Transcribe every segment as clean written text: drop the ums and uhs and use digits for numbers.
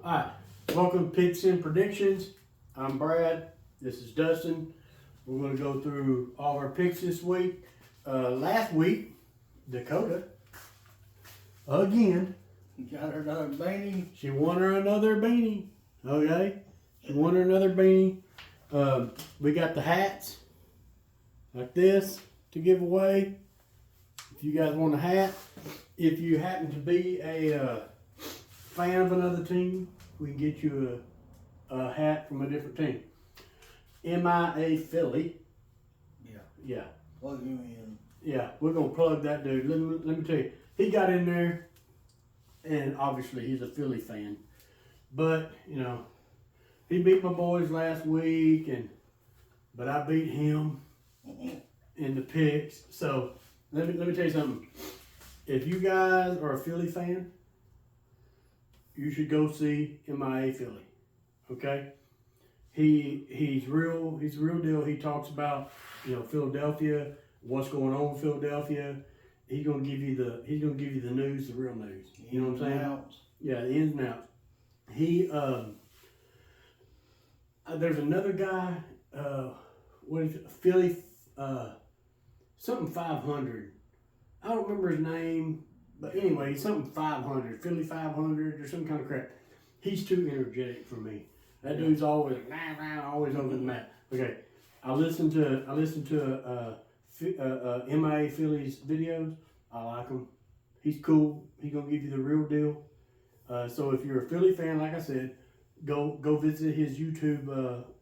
Alright, welcome to Picks and Predictions. I'm Brad. This is Dustin. We're going to go through all our picks this week. Last week, Dakota, again, Got her another beanie. she won her another beanie. Okay? She won her another beanie. We got the hats, like this, to give away. If you guys want a hat, if you happen to be a fan of another team, we can get you a hat from a different team. MIA Philly. Yeah. Plug you in. Yeah, we're going to plug that dude. Let me tell you, he got in there, and obviously he's a Philly fan. But, you know, he beat my boys last week, but I beat him in the picks. So, let me tell you something. If you guys are a Philly fan, you should go see MIA Philly. Okay? He's real deal. He talks about, Philadelphia, what's going on in Philadelphia. He's gonna give you the news, the real news. You know what I'm saying? Yeah, the ins and outs. He there's another guy, what is it? Philly something 500. I don't remember his name, but anyway, he's something 500, Philly 500 or some kind of crap. He's too energetic for me. That dude's always over the map. Okay, I listen to MIA Philly's videos. I like him. He's cool. He's gonna give you the real deal. So if you're a Philly fan, like I said, go visit his YouTube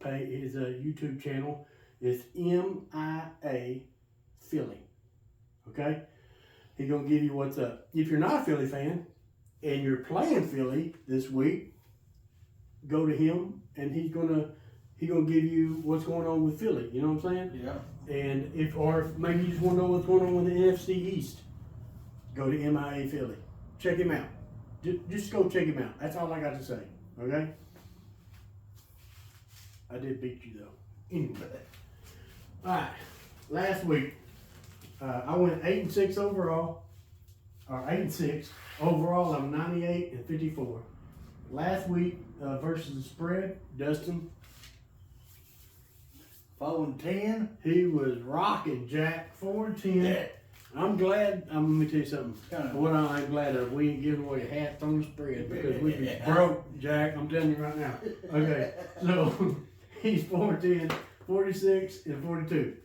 page, his YouTube channel. It's MIA Philly. Okay, he's gonna give you what's up. If you're not a Philly fan and you're playing Philly this week, go to him, and he's gonna give you what's going on with Philly. You know what I'm saying? Yeah. And if maybe you just want to know what's going on with the NFC East, go to MIA Philly. Check him out. Just go check him out. That's all I got to say. Okay? I did beat you though. Anyway. All right. Last week, I went 8-6 overall, or 8-6 overall. I'm 98-54. Last week versus the spread, Dustin. 4-10. He was rocking, Jack. 4-10. Yeah. I'm glad. Let me tell you something. Kinda. What I'm glad of, we ain't giving away hats on the spread because we be broke, Jack. I'm telling you right now. Okay, so he's 4-10, 46, and 42.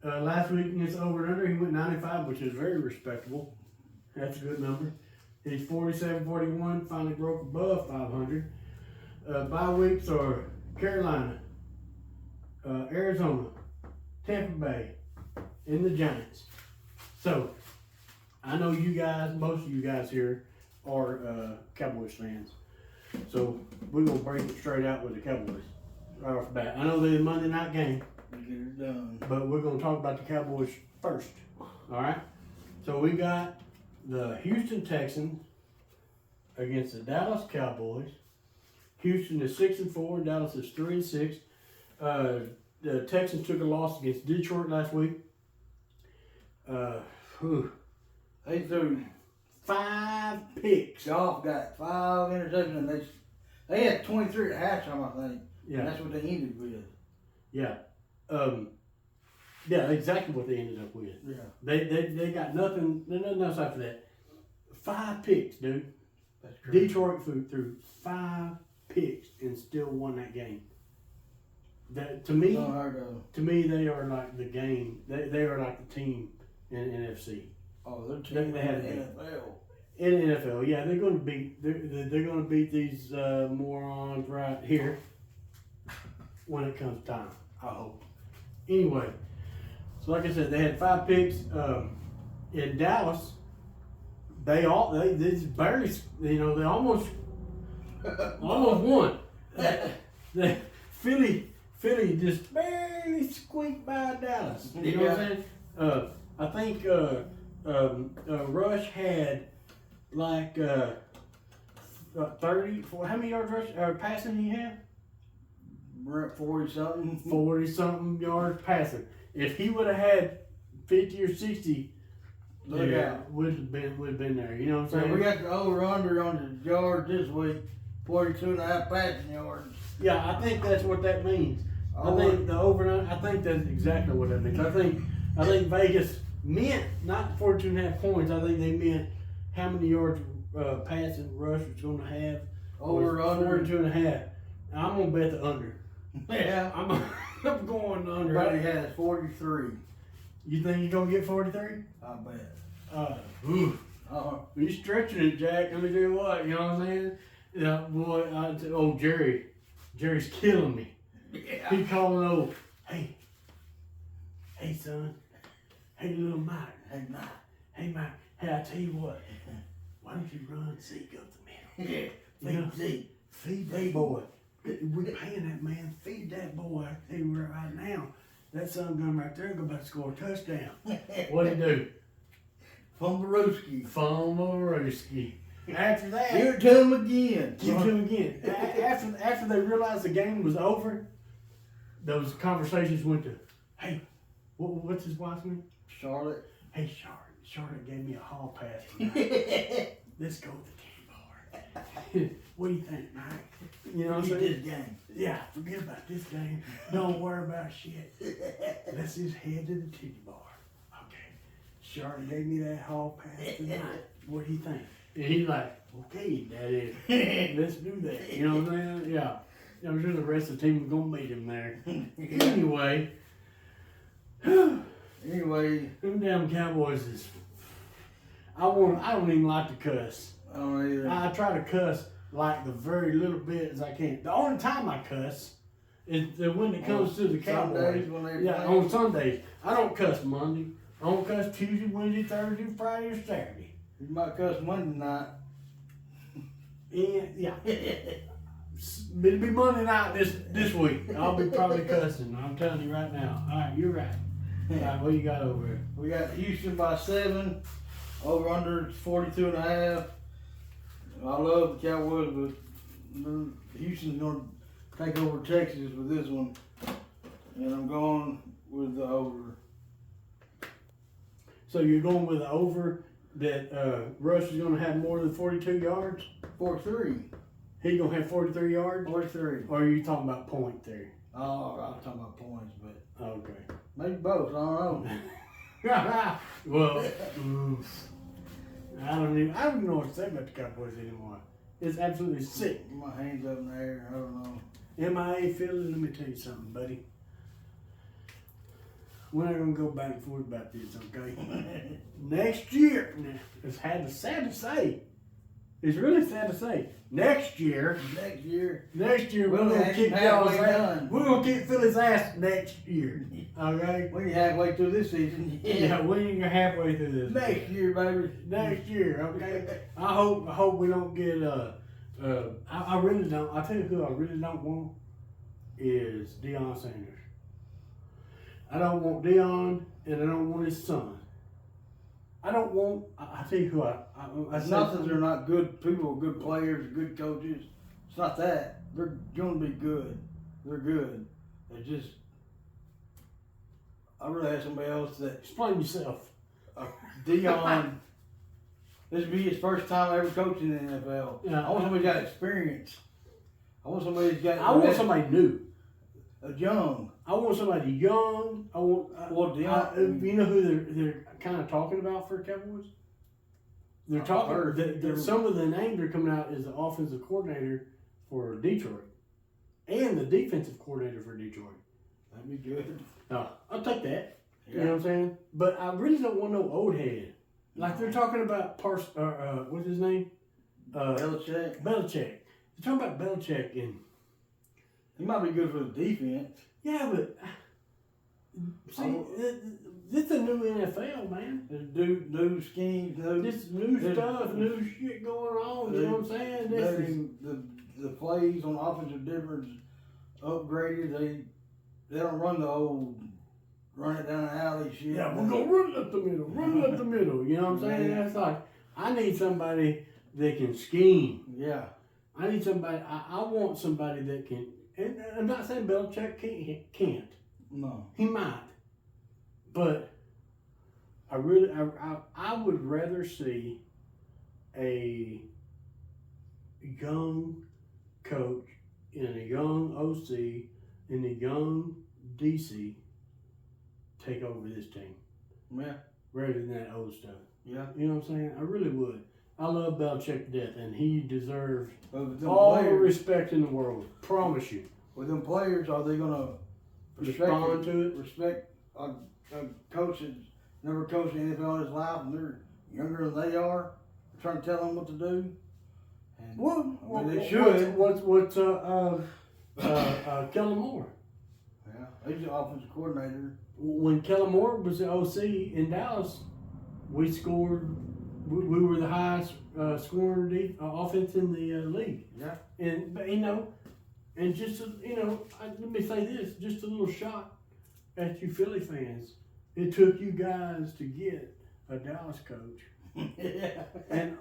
Last week against over and under, he went 95, which is very respectable. That's a good number. He's 47-41, finally broke above 500. Bye weeks are Carolina, Arizona, Tampa Bay, and the Giants. So, I know you guys, most of you guys here are Cowboys fans. So, we're going to break it straight out with the Cowboys right off the bat. I know they're the Monday night game, Get it done. but we're going to talk about the Cowboys first. All right? So, we got the Houston Texans against the Dallas Cowboys. Houston is 6-4, Dallas is 3-6. The Texans took a loss against Detroit last week. They threw 5 picks. Goff got 5 interceptions, and they had 23 at halftime, I think. Yeah. And that's what they ended with. Yeah. Yeah, exactly what they ended up with. Yeah. They got nothing else after that. 5 picks, dude. That's crazy. Detroit threw 5 picks and still won that game. That to me, they are like the game. They are like the team in NFC. Oh, they're team They had in the it. NFL. In the NFL, yeah, they're going to beat these morons right here when it comes time. I hope. Anyway, so like I said, they had 5 picks in Dallas. They just barely, they almost won. Philly just barely squeaked by Dallas. You know what I'm saying? I think Rush had like 30. How many yards passing he had? We're at 40-something. 40-something yards passing. If he would have had 50 or 60, would have been there. You know what I'm saying? So we got the over-under on the yards this week. 42.5 passing yards. Yeah, I think that's what that means. Oh, I think the overnight. I think that's exactly what that means. I think Vegas meant not 42.5 points. I think they meant how many yards passing rush was going to have. over under. 42.5. I'm gonna bet the under. Yeah. I'm going under. Everybody has 43. You think you're gonna get 43? I bet. You stretching it, Jack. Let me tell you what. You know what I'm saying? Yeah, boy. Jerry's killing me. Yeah. He calling hey son, hey little Mike, hey Mike, hey I tell you what, why don't you run Zeke up the middle? Yeah. Feed that boy. We're paying that man. Feed that boy. I tell you right now, that son gun right there going to score a touchdown. What'd he do? Fumblerooski. After that, Give it to him again. Give it to him again. After they realized the game was over, those conversations went to, hey, what's his wife's name? Charlotte. Hey, Charlotte. Charlotte gave me a hall pass tonight. Let's go to the candy bar. What do you think, Mike? You know what I'm saying? This game. Yeah, forget about this game. Don't worry about shit. Let's just head to the titty bar. Okay. Charlotte gave me that hall pass tonight. What do you think? And he's like, okay, Daddy, let's do that. You know what I'm saying? Yeah. I'm sure the rest of the team was going to meet him there. Anyway. Anyway. Them damn Cowboys is... I don't even like to cuss. I don't either. I try to cuss like the very little bit as I can. The only time I cuss is when it comes to the Cowboys. Sundays when they Yeah, play. on Sundays. I don't cuss Monday. I don't cuss Tuesday, Wednesday, Thursday, Friday, or Saturday. You might cuss Monday night. Yeah. It'll be Monday night this week. I'll be probably cussing. I'm telling you right now. All right, you're right. All right, what you got over there? We got Houston by 7. Over under 42.5. I love the Cowboys, but Houston's going to take over Texas with this one. And I'm going with the over. So you're going with the over that Rush is going to have more than 42 yards? 43. He's going to have 43 yards? 43. Or are you talking about point there? Oh, I'm talking about points, but Okay. maybe both. I don't know. Well, I don't even know what to say about the Cowboys anymore. It's absolutely sick. My hands up in the air. I don't know. MIA Philly, let me tell you something, buddy. We're not going to go back and forth about this, okay? Next year, it's sad to say. It's really sad to say. Next year, we're going to kick y'all's ass. We're going to kick Philly's ass next year, okay? When you're halfway through this season. Yeah, when you're halfway through this. Next year, baby. Next year, okay? I hope we don't get, I really don't, I'll tell you who I really don't want is Deion Sanders. I don't want Deion, and I don't want his son. I don't want, I tell you who I It's not that they're not good people, good players, good coaches. It's not that. They're going to be good. They're good. It's just, I'd rather have somebody else that, Explain yourself. Deion, this would be his first time ever coaching in the NFL. Yeah. I want somebody who's got experience. I want somebody who's got, I want somebody new. Young. I want somebody young. I want, Well, Deion, you know who they're kind of talking about for Cowboys? They're talking. Some of the names are coming out as the offensive coordinator for Detroit, and the defensive coordinator for Detroit. that'd be good. I'll take that. Yeah. You know what I'm saying? But I really don't want no old head. Like they're talking about what's his name? Belichick. Belichick. They're talking about Belichick and. He might be good for the defense. Yeah, but see, this is a new NFL, man. There's new schemes, This new stuff, new shit going on. You know what I'm saying? The plays on offensive difference upgraded. They don't run the old run it down the alley shit. Yeah, we're gonna run up the middle, run up the middle. You know what I'm saying? Yeah. That's like I need somebody that can scheme. Yeah. I need somebody. I want somebody that can. And I'm not saying Belichick can't. No. He might, but I would rather see a young, coach and a young OC and a young DC take over this team. Yeah. Rather than that old stuff. Yeah. You know what I'm saying? I really would. I love Belichick to death, and he deserves all the respect in the world. Promise you. With them players, are they gonna Respond to it? Respect a coach that's never coached the NFL in his life, and they're younger than they are, trying to tell them what to do. And they should. What's Kellen Moore? Yeah, he's the offensive coordinator. When Kellen Moore was the OC in Dallas, we scored. We were the highest scoring offense in the league. Yeah. But and just let me say this: just a little shot at you Philly fans. It took you guys to get a Dallas coach. Yeah. And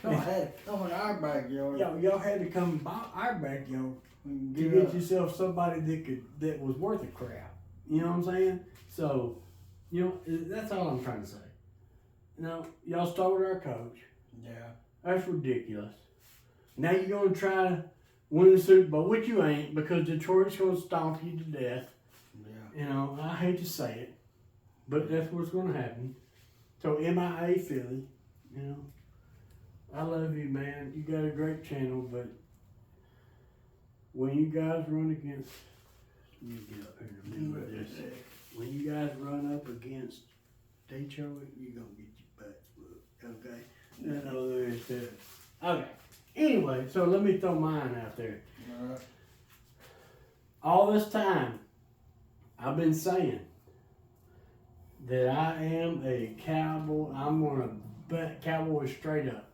had to come in our backyard. Y'all had to come by our backyard to get yourself somebody that was worth a crap. You know what I'm saying? So, that's all I'm trying to say. Y'all started our coach. Yeah. That's ridiculous. Now you're gonna try to win the Super Bowl, which you ain't, because Detroit's gonna stomp you to death. Yeah. I hate to say it, but that's what's gonna happen. So MIA Philly, I love you, man. You got a great channel, but when you guys run against, let me get up here in the middle of this. When you guys run up against Detroit, you're gonna get your butts whooped, okay? That's all there is to it. Okay. Anyway, so let me throw mine out there. All right. All this time, I've been saying that I am a Cowboy. I'm gonna bet Cowboys straight up.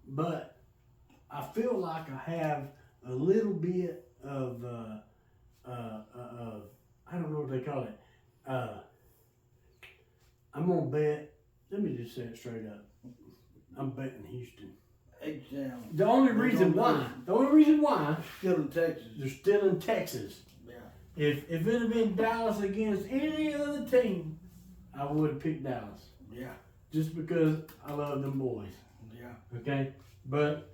But I feel like I have a little bit of I don't know what they call it. I'm gonna bet. Let me just say it straight up. I'm betting Houston. H-Town. The only reason why Still in Texas. they're still in Texas. Yeah. If it had been Dallas against any other team, I would have picked Dallas. Yeah. Just because I love them boys. Yeah. Okay? But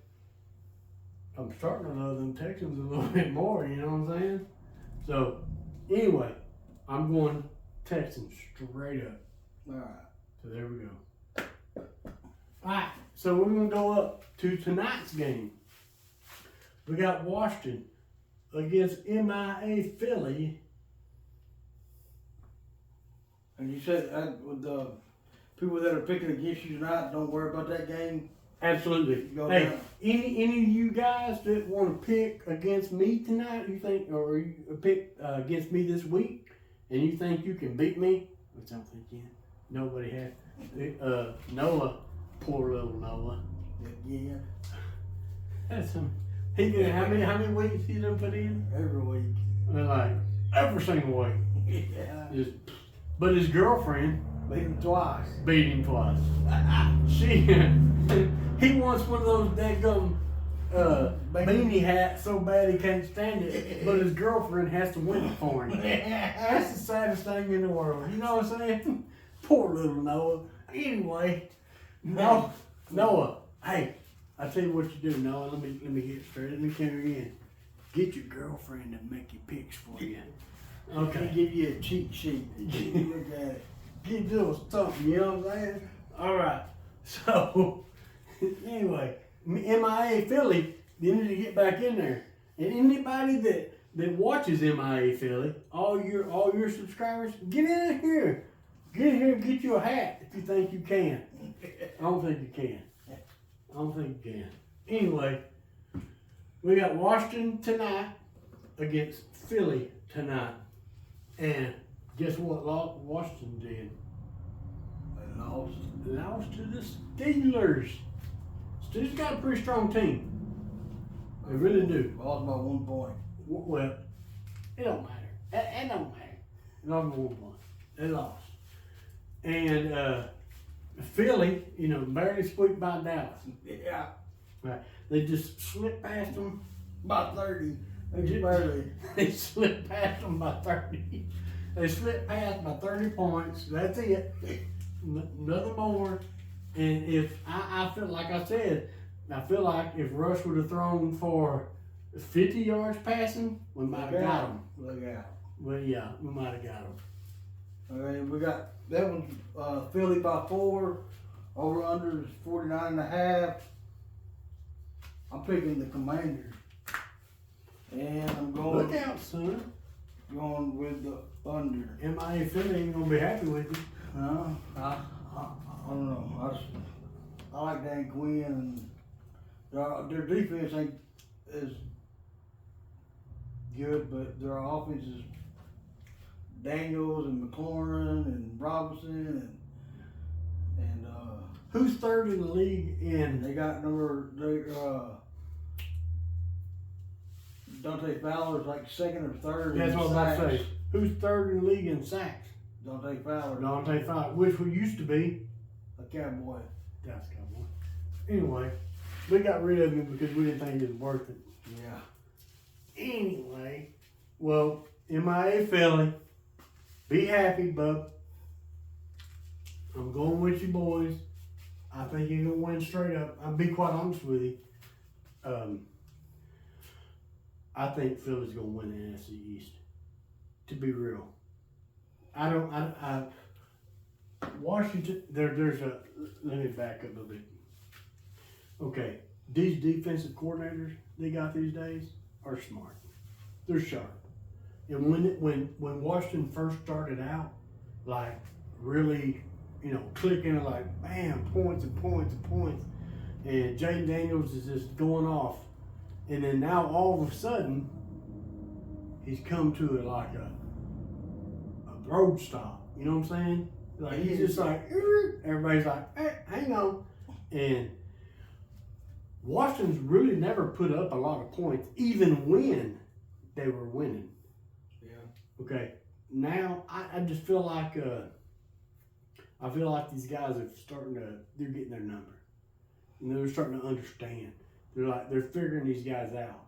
I'm starting to love them Texans a little bit more, you know what I'm saying? So, anyway, I'm going Texans straight up. All right. So there we go. Alright, so we're going to go up to tonight's game. We got Washington against MIA Philly. And you said with the people that are picking against you tonight, don't worry about that game. Absolutely. Go Hey, down. any of you guys that want to pick against me tonight, you think, or you pick against me this week, and you think you can beat me, which I don't think you can. Nobody has. Noah, poor little Noah. Yeah. That's him. He did how many weeks he done put in? Every week. Like every single week. Yeah. But his girlfriend Beat him twice. beat him twice. He wants one of those daggum beanie hats so bad he can't stand it, but his girlfriend has to win it for him. That's the saddest thing in the world. You know what I'm saying? Poor little Noah. Anyway, Noah, hey, I tell you what you do, Noah. Let me get straight. Let me come in. Get your girlfriend to make your picks for you. Okay. He give you a cheat sheet. You look at it. Get a little something, you know what I'm saying? All right. So, anyway, MIA Philly, you need to get back in there. And anybody that watches MIA Philly, all your subscribers, get in here. Get in here and get you a hat if you think you can. I don't think you can. I don't think you can. Anyway, we got Washington tonight against Philly tonight. And guess what Washington did? They lost. Lost to the Steelers. Steelers got a pretty strong team. They really do. Lost by 1 point. Well, it don't matter. It don't matter. Not by 1 point. They lost. And Philly, barely squeaked by Dallas. Yeah. Right. They just slipped past them. By 30. They just barely. They slipped past them by 30. They slipped past by 30 points. That's it. Nothing more. And if I feel like I said, I feel like if Rush would have thrown for 50 yards passing, we might have got him. Look out. Well, yeah, we might have got him. All right, we got that one. Philly by 4. Over under is 49.5. I'm picking the Commanders, and I'm going. Look out, son. Going with the under. MIA Philly ain't gonna be happy with you. No, I don't know. I like Dan Quinn, and their defense ain't as good, but their offense is Daniels and McLaurin and Robinson and Who's third in the league in? they got Dante Fowler's like second or third. That's in what I was about to sacks. say. Who's third in the league in sacks? Dante Fowler, Dante Fowler, which we used to be. a Cowboy. That's Cowboy. Anyway, we got rid of him because we didn't think it was worth it. Yeah. Anyway, well, MIA Philly, be happy, bub. I'm going with you boys. I think you're gonna win straight up. I'll be quite honest with you. I think Philly's gonna win the NFC East. To be real, I Washington. There's a. Let me back up a little bit. Okay, these defensive coordinators they got these days are smart. They're sharp. And when Washington first started out, like really, clicking like bam, points and points and points, and Jaden Daniels is just going off, and then now all of a sudden, he's come to it like a road stop. You know what I'm saying? Like he's just like everybody's like, hey, hang on, and Washington's really never put up a lot of points, even when they were winning. Yeah. Okay. Now I just feel like these guys they're getting their number. They're starting to understand. They're figuring these guys out.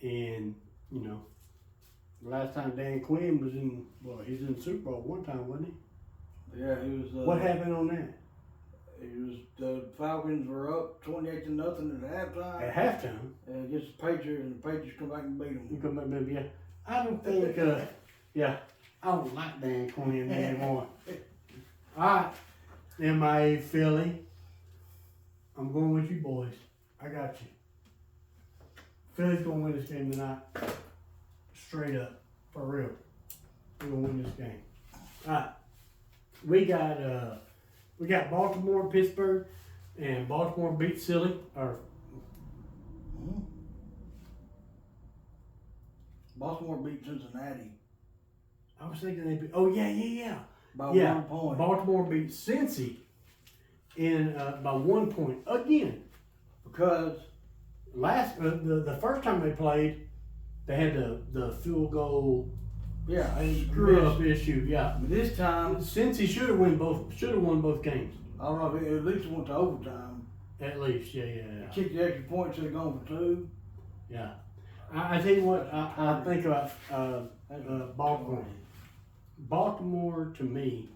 And, the last time Dan Quinn was he's in the Super Bowl one time, wasn't he? Yeah, he was. What happened on that? The Falcons were up 28-0 at halftime. At halftime? Against the Patriots, and the Patriots come back and beat them. You come back, baby, yeah. I don't think, I don't like Dan Quinn anymore. All right, MIA Philly. I'm going with you boys. I got you. Philly's going to win this game tonight. Straight up. For real. We're going to win this game. All right. We got Baltimore and Pittsburgh, and Baltimore beat Baltimore beat Cincinnati. I was thinking they beat. Oh yeah. By 1 point. Baltimore beat Cincy by 1 point again. Because the first time they played, they had the field goal screw up issue. Yeah. But this time, Cincy should have won both games. I don't know if it at least went to overtime. At least, yeah. Kicked the extra point, should have gone for 2. Yeah. I tell you what, I think about Baltimore. Baltimore, to me,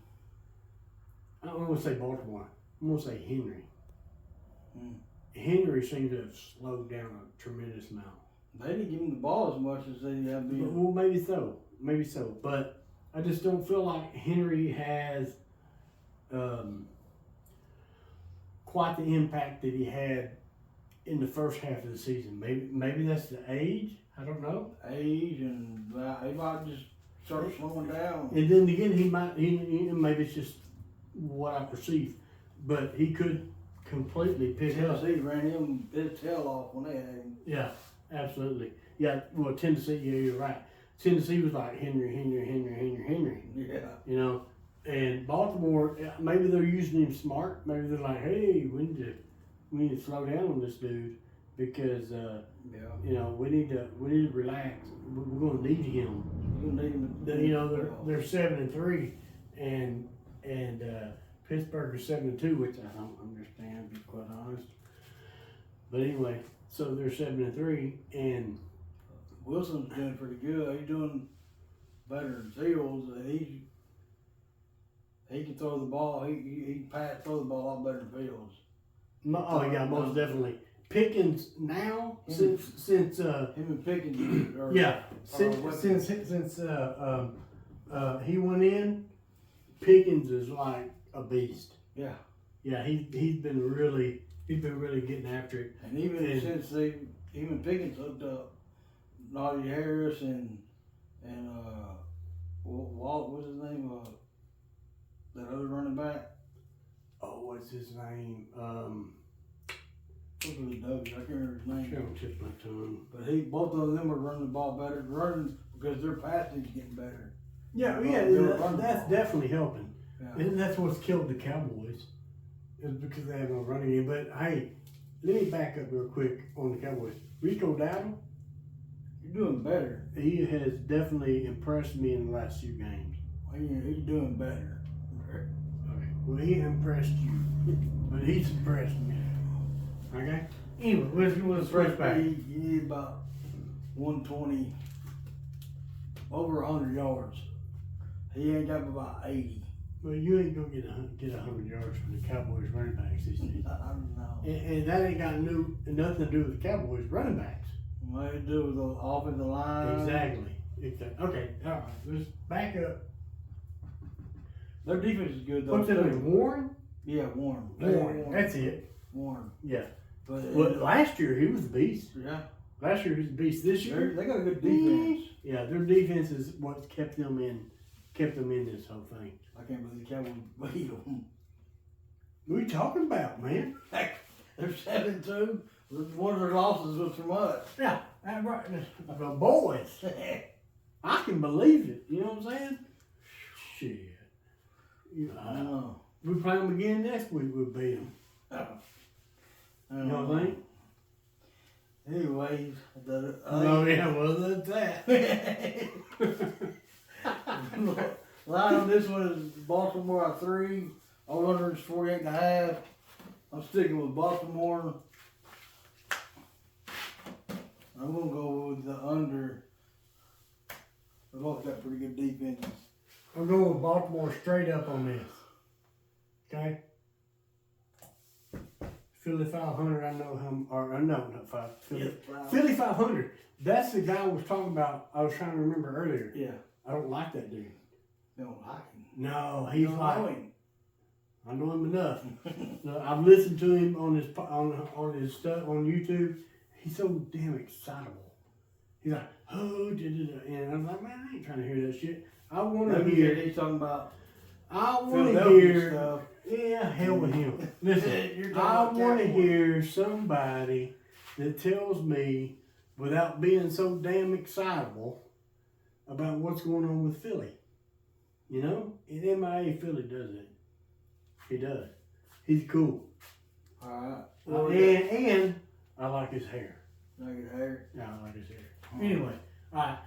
I don't want to say Baltimore. I'm going to say Henry. Henry seems to have slowed down a tremendous amount. They didn't give him the ball as much as they have been. Well, maybe so. But I just don't feel like Henry has quite the impact that he had in the first half of the season. Maybe that's the age. I don't know. Age, and he might just start slowing down. And then again, he maybe it's just what I perceive, but he could completely pick up. Tennessee ran his tail off when they had him. Yeah, absolutely. Yeah, well, Tennessee, you're right. Tennessee was like Henry. Yeah. And Baltimore, maybe they're using him smart. Maybe they're like, hey, we need to slow down on this dude because we need to relax. We're going to need him. They're 7-3, and Pittsburgh is 7-2, which I don't understand, to be quite honest. But anyway, so they're 7-3, and Wilson's doing pretty good. He's doing better than Fields. He can throw the ball. He throw the ball a lot better than Fields. Oh yeah, most definitely. Pickens now since him and Pickens. since he went in, Pickens is like a beast. Yeah. Yeah, he's been really getting after it. And since even Pickens hooked up Najee Harris and Walt, what's his name? That other running back. Oh, what's his name? What's really Doug? I can't remember his name. Don't tip my tongue. But both of them are running the ball better, running because their passing is getting better. Yeah, that's definitely helping. Yeah. And that's what's killed the Cowboys, is because they have no running game. But hey, let me back up real quick on the Cowboys. Rico Dowdle, You're doing better. he has definitely impressed me in the last few games. He's doing better. Okay. Well, he impressed you, but he's impressed me. Okay. Anyway, let's rush back. You need about 120, over 100 yards. He ain't got about 80. Well, you ain't gonna get 100 yards from the Cowboys running backs this season. I don't know. And that ain't got nothing to do with the Cowboys running backs. What to do with the offensive line? Exactly. Okay. All right. Let's back up. Their defense is good though. What's that name? Warren? Yeah, Warren. Warren. That's it. Warren. Yeah. But Well, last year he was a beast. yeah. Last year he was a beast. This year They got a good defense. Yeah, their defense is what's kept them in this whole thing. I can't believe the Cowboys beat them. What are you talking about, man? Heck, they're 7-2. One of their losses was from us. Yeah, that's right. The boys. I can believe it. You know what I'm saying? Shit. We play them again next week. We'll beat them. You know what I think? Anyways, Well, that's that. line on this one is Baltimore at 3. Over-under is 48.5. I'm sticking with Baltimore. I'm gonna go with the under. They both got pretty good defenses. I'm going with Baltimore straight up on this. Okay? Philly 500, I know him, or no, not 5. Philly 500. That's the guy I was talking about. I was trying to remember earlier. Yeah. I don't like that dude. You don't like him. No, he's don't like. know him. I know him enough. No, I've listened to him on his stuff on YouTube. He's so damn excitable. He's like, oh, and I'm like, man, I ain't trying to hear that shit. I want to hear. He's talking about. I want to hear. Stuff. Yeah, hell with him. Listen, I want to hear somebody that tells me, without being so damn excitable, about what's going on with Philly. You know, in MIA, Philly does it. He does. He's cool. All right. And I like his hair. Like his hair? Yeah, I like his hair. Anyway, all right.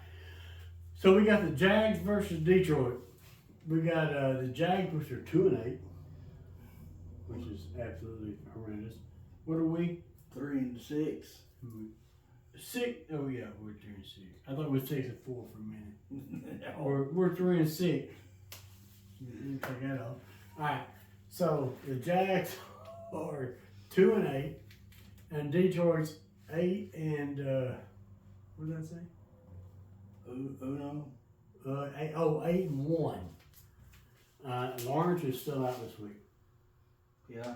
So we got the Jags versus Detroit. We got the Jags, which are 2-8, which is absolutely horrendous. What are we? 3-6. 6. Oh yeah, we're 3-6. I thought we were 6-4 for a minute. We're 3-6. You take that off. All right. So the Jags are 2-8, and Detroit's 8 and what did I say? Uno. 8-1. Lawrence is still out this week. Yeah.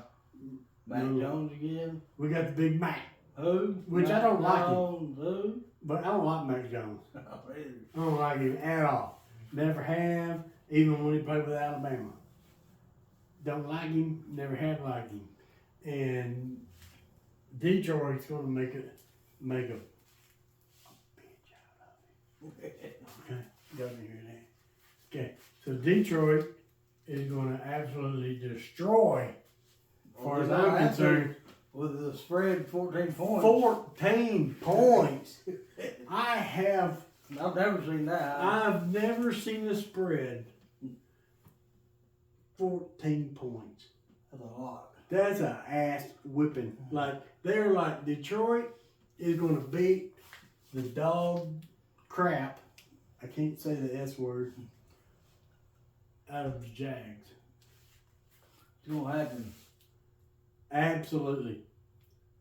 Mac Jones again. We got the Big Mac. Who? Which I don't like him. Who? But I don't like Mac Jones. Oh, really? I don't like him at all. Never have, even when he played with Alabama. Don't like him, never have liked him. And Detroit's going to make a bitch out of him. Okay, got to hear that. Okay, so Detroit is going to absolutely destroy, as far as I'm concerned. With the spread 14 points. 14 points. I've never seen that. I've never seen a spread 14 points. That's a lot. That's an ass whipping. Like, they're like, Detroit is going to beat the dog crap, I can't say the S word, out of the Jags. It's going to happen. Absolutely.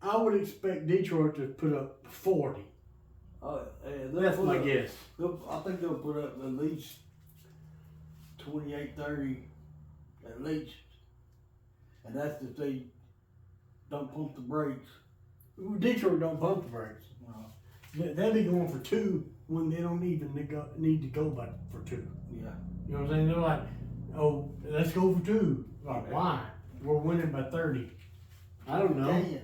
I would expect Detroit to put up 40. That's my guess. I think they'll put up at least 28, 30, at least. And that's if they don't pump the brakes. Detroit don't pump the brakes. No. They'll be going for 2 when they don't even need to go back for 2. Yeah. You know what I'm saying? They're like, oh, let's go for 2. Like, why? We're winning by 30. I don't know.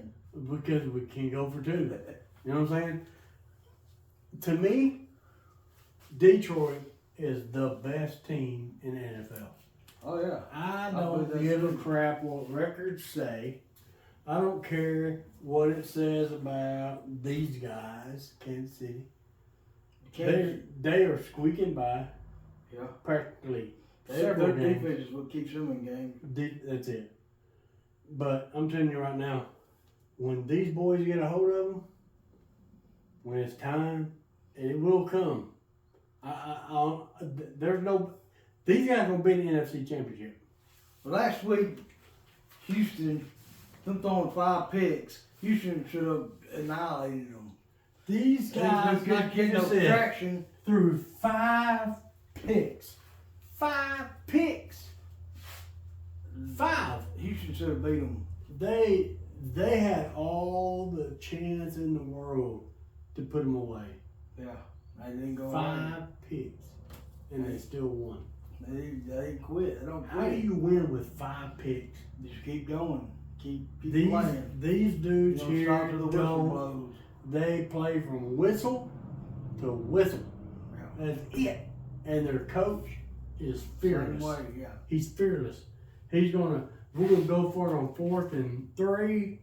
Because we can go for 2. You know what I'm saying? To me, Detroit is the best team in the NFL. Oh, yeah. I don't give a crap what records say. I don't care what it says about these guys, Kansas City. They are squeaking by. Yeah. Practically. Their defense is what keeps them in game. That's it. But I'm telling you right now, when these boys get a hold of them, when it's time, and it will come, there's no. These guys gonna be in the NFC Championship. Last week, Houston, them throwing 5 picks. Houston should have annihilated them. These guys not getting no traction. Threw 5 picks. 5 picks. 5. Houston should have beat them. They had all the chance in the world to put them away. Yeah, they didn't go. 5 picks, and they still won. They quit. They don't quit. How do you win with 5 picks? Just keep going. Keep These playing. These dudes Don't here stop till the whistle don't. blows. They play from whistle to whistle. Yeah. That's it. And their coach is fearless. Same way, yeah. He's fearless. We're gonna go for it on 4th and 3.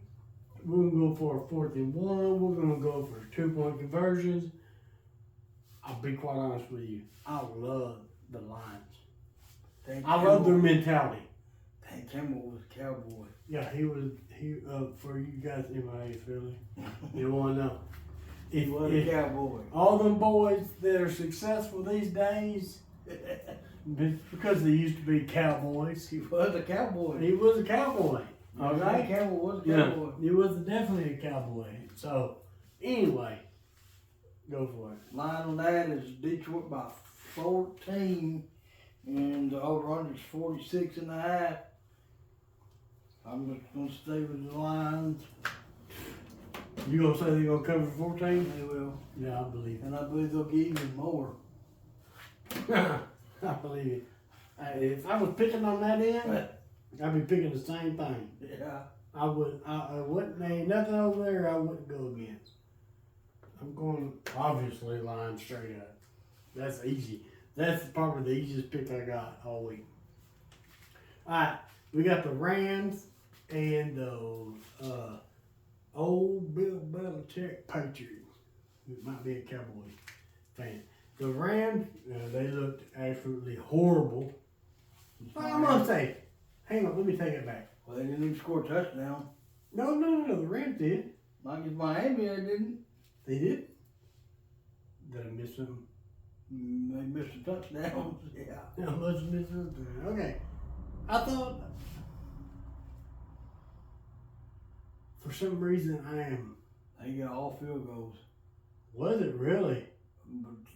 We're gonna go for a 4th and 1. We're gonna go for 2-point conversions. I'll be quite honest with you. I love the Lions. I love their mentality. Dan Campbell was a cowboy. Yeah, he for you guys in my Philly, you want to know. He was a cowboy. All them boys that are successful these days, because they used to be cowboys. He was a cowboy. He was a cowboy. All Dan right? Campbell was a cowboy. Yeah, he was definitely a cowboy. So, anyway, go for it. Line on that is Detroit by 14, and the over-under is 46.5. I'm just going to stay with the Lions. You gonna say they're gonna cover 14? They will. Yeah, I believe And I believe they'll get even more. it. I believe it. If I was picking on that end, I'd be picking the same thing. Yeah. I wouldn't. Ain't nothing over there I wouldn't go against. I'm going obviously Lions straight up. That's easy. That's probably the easiest pick I got all week. All right, we got the Rams and the old Bill Belichick Patriots. It might be a Cowboys fan. The Rams, they looked absolutely horrible. I'm gonna say, hang on, let me take it back. Well, they didn't even score a touchdown. No, the Rams did. Not against Miami, they didn't. They did? Did I miss something? They missed a touchdown. Yeah. I must have missed something. Okay. I thought, for some reason, They got all field goals. Was it really?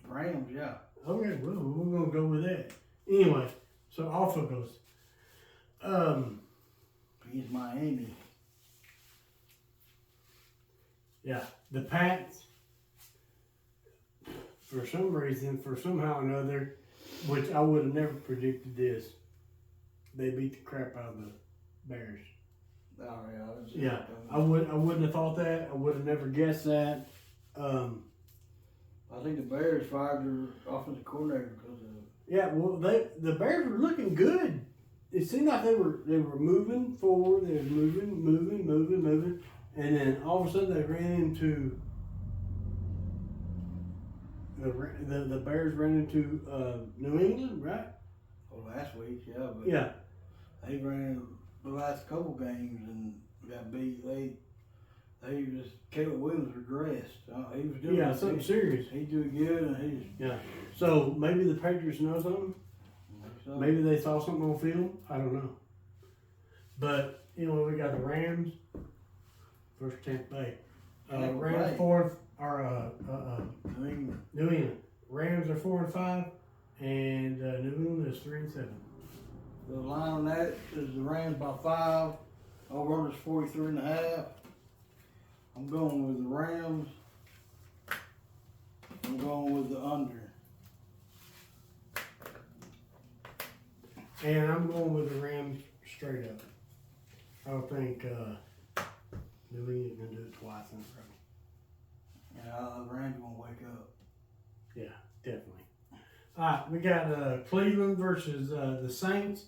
Rams, yeah. Okay, well, we're going to go with that. Anyway, so off it goes. Against Miami. Yeah, the Pats, for some reason, for somehow or another, which I would have never predicted this, they beat the crap out of the Bears. Oh, Yeah, I wouldn't have thought that. I would have never guessed that. I think the Bears fired their offensive coordinator because of it. Yeah, well, the Bears were looking good. It seemed like they were moving forward. They were moving, and then all of a sudden they ran into the Bears ran into New England, right? Well, last week, yeah, but Yeah. they ran the last couple games and got beat. They just Caleb Williams regressed. He was doing something serious. He's doing good, and Yeah. So maybe the Patriots know something. Maybe they saw something on film. I don't know. But we got the Rams. versus Tampa Bay. Tampa Rams Bay. 4 or New England. New England. Rams are 4-5, and New England is 3-7. The line on that is the Rams by 5. Over under is 43.5. I'm going with the Rams. I'm going with the under. And I'm going with the Rams straight up. I don't think New England's going to do it twice in a row. Yeah, the Rams gonna wake up. Yeah, definitely. All right, we got Cleveland versus the Saints.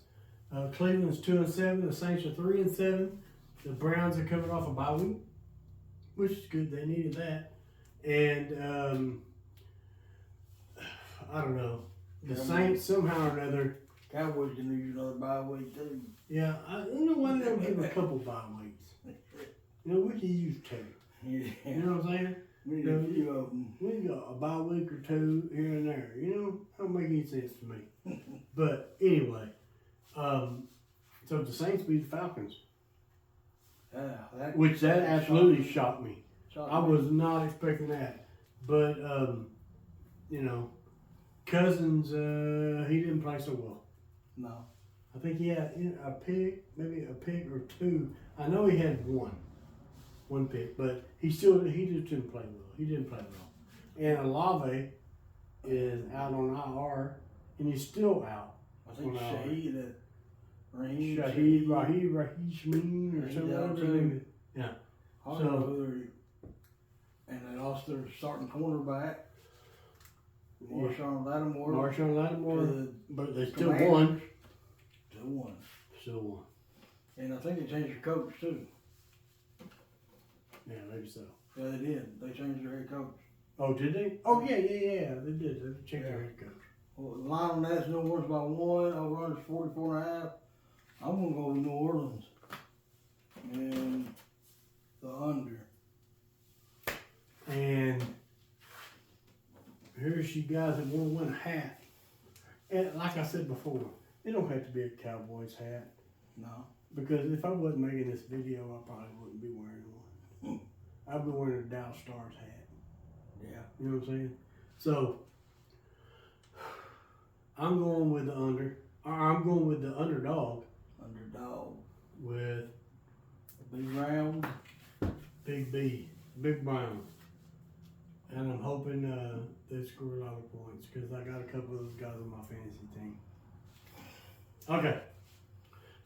Cleveland's 2-7. The Saints are 3-7. The Browns are coming off a bye week, which is good. They needed that. And I don't know. The Saints somehow or another. Cowboys can use another bye week too. Yeah, I don't know why they don't give a couple bye weeks. You know, we could use 2. Yeah. You know what I'm saying? We need a few of them. We got a bye week or 2 here and there. You know, don't make any sense to me. But anyway, so the Saints beat the Falcons, Yeah, which that absolutely shocked me. shocked I me. was not expecting that. But you know, Cousins, he didn't play so well. No. I think he had a pick, maybe a pick or 2. I know he had one pick, but he just didn't play well. He didn't play well. And Olave is out on IR, and he's still out. I think on Raheem Shaheed Shmeen or He's something. out Whatever too. his name is. Yeah. I don't know who and they lost their starting cornerback, Marshawn Lattimore. Marshawn Lattimore, to but they the still Commanders. won. Still won. Still won. And I think they changed their coach too. Yeah, maybe so. Yeah, they did. They changed their head coach. Oh, did they? Oh, yeah. They did. They checked their head coach. Well, the line on that's New Orleans by 1. Over under is 44.5. I'm gonna go with New Orleans and the under. And here's you guys that want to win a hat. And like I said before, it don't have to be a Cowboys hat. No. Because if I wasn't making this video, I probably wouldn't be wearing one. I'd be wearing a Dallas Stars hat. Yeah. You know what I'm saying? So, I'm going with the under. Or I'm going with the underdog Underdog. with Big round. Big B, Big Brown. And I'm hoping they score a lot of points because I got a couple of those guys on my fantasy team. Okay.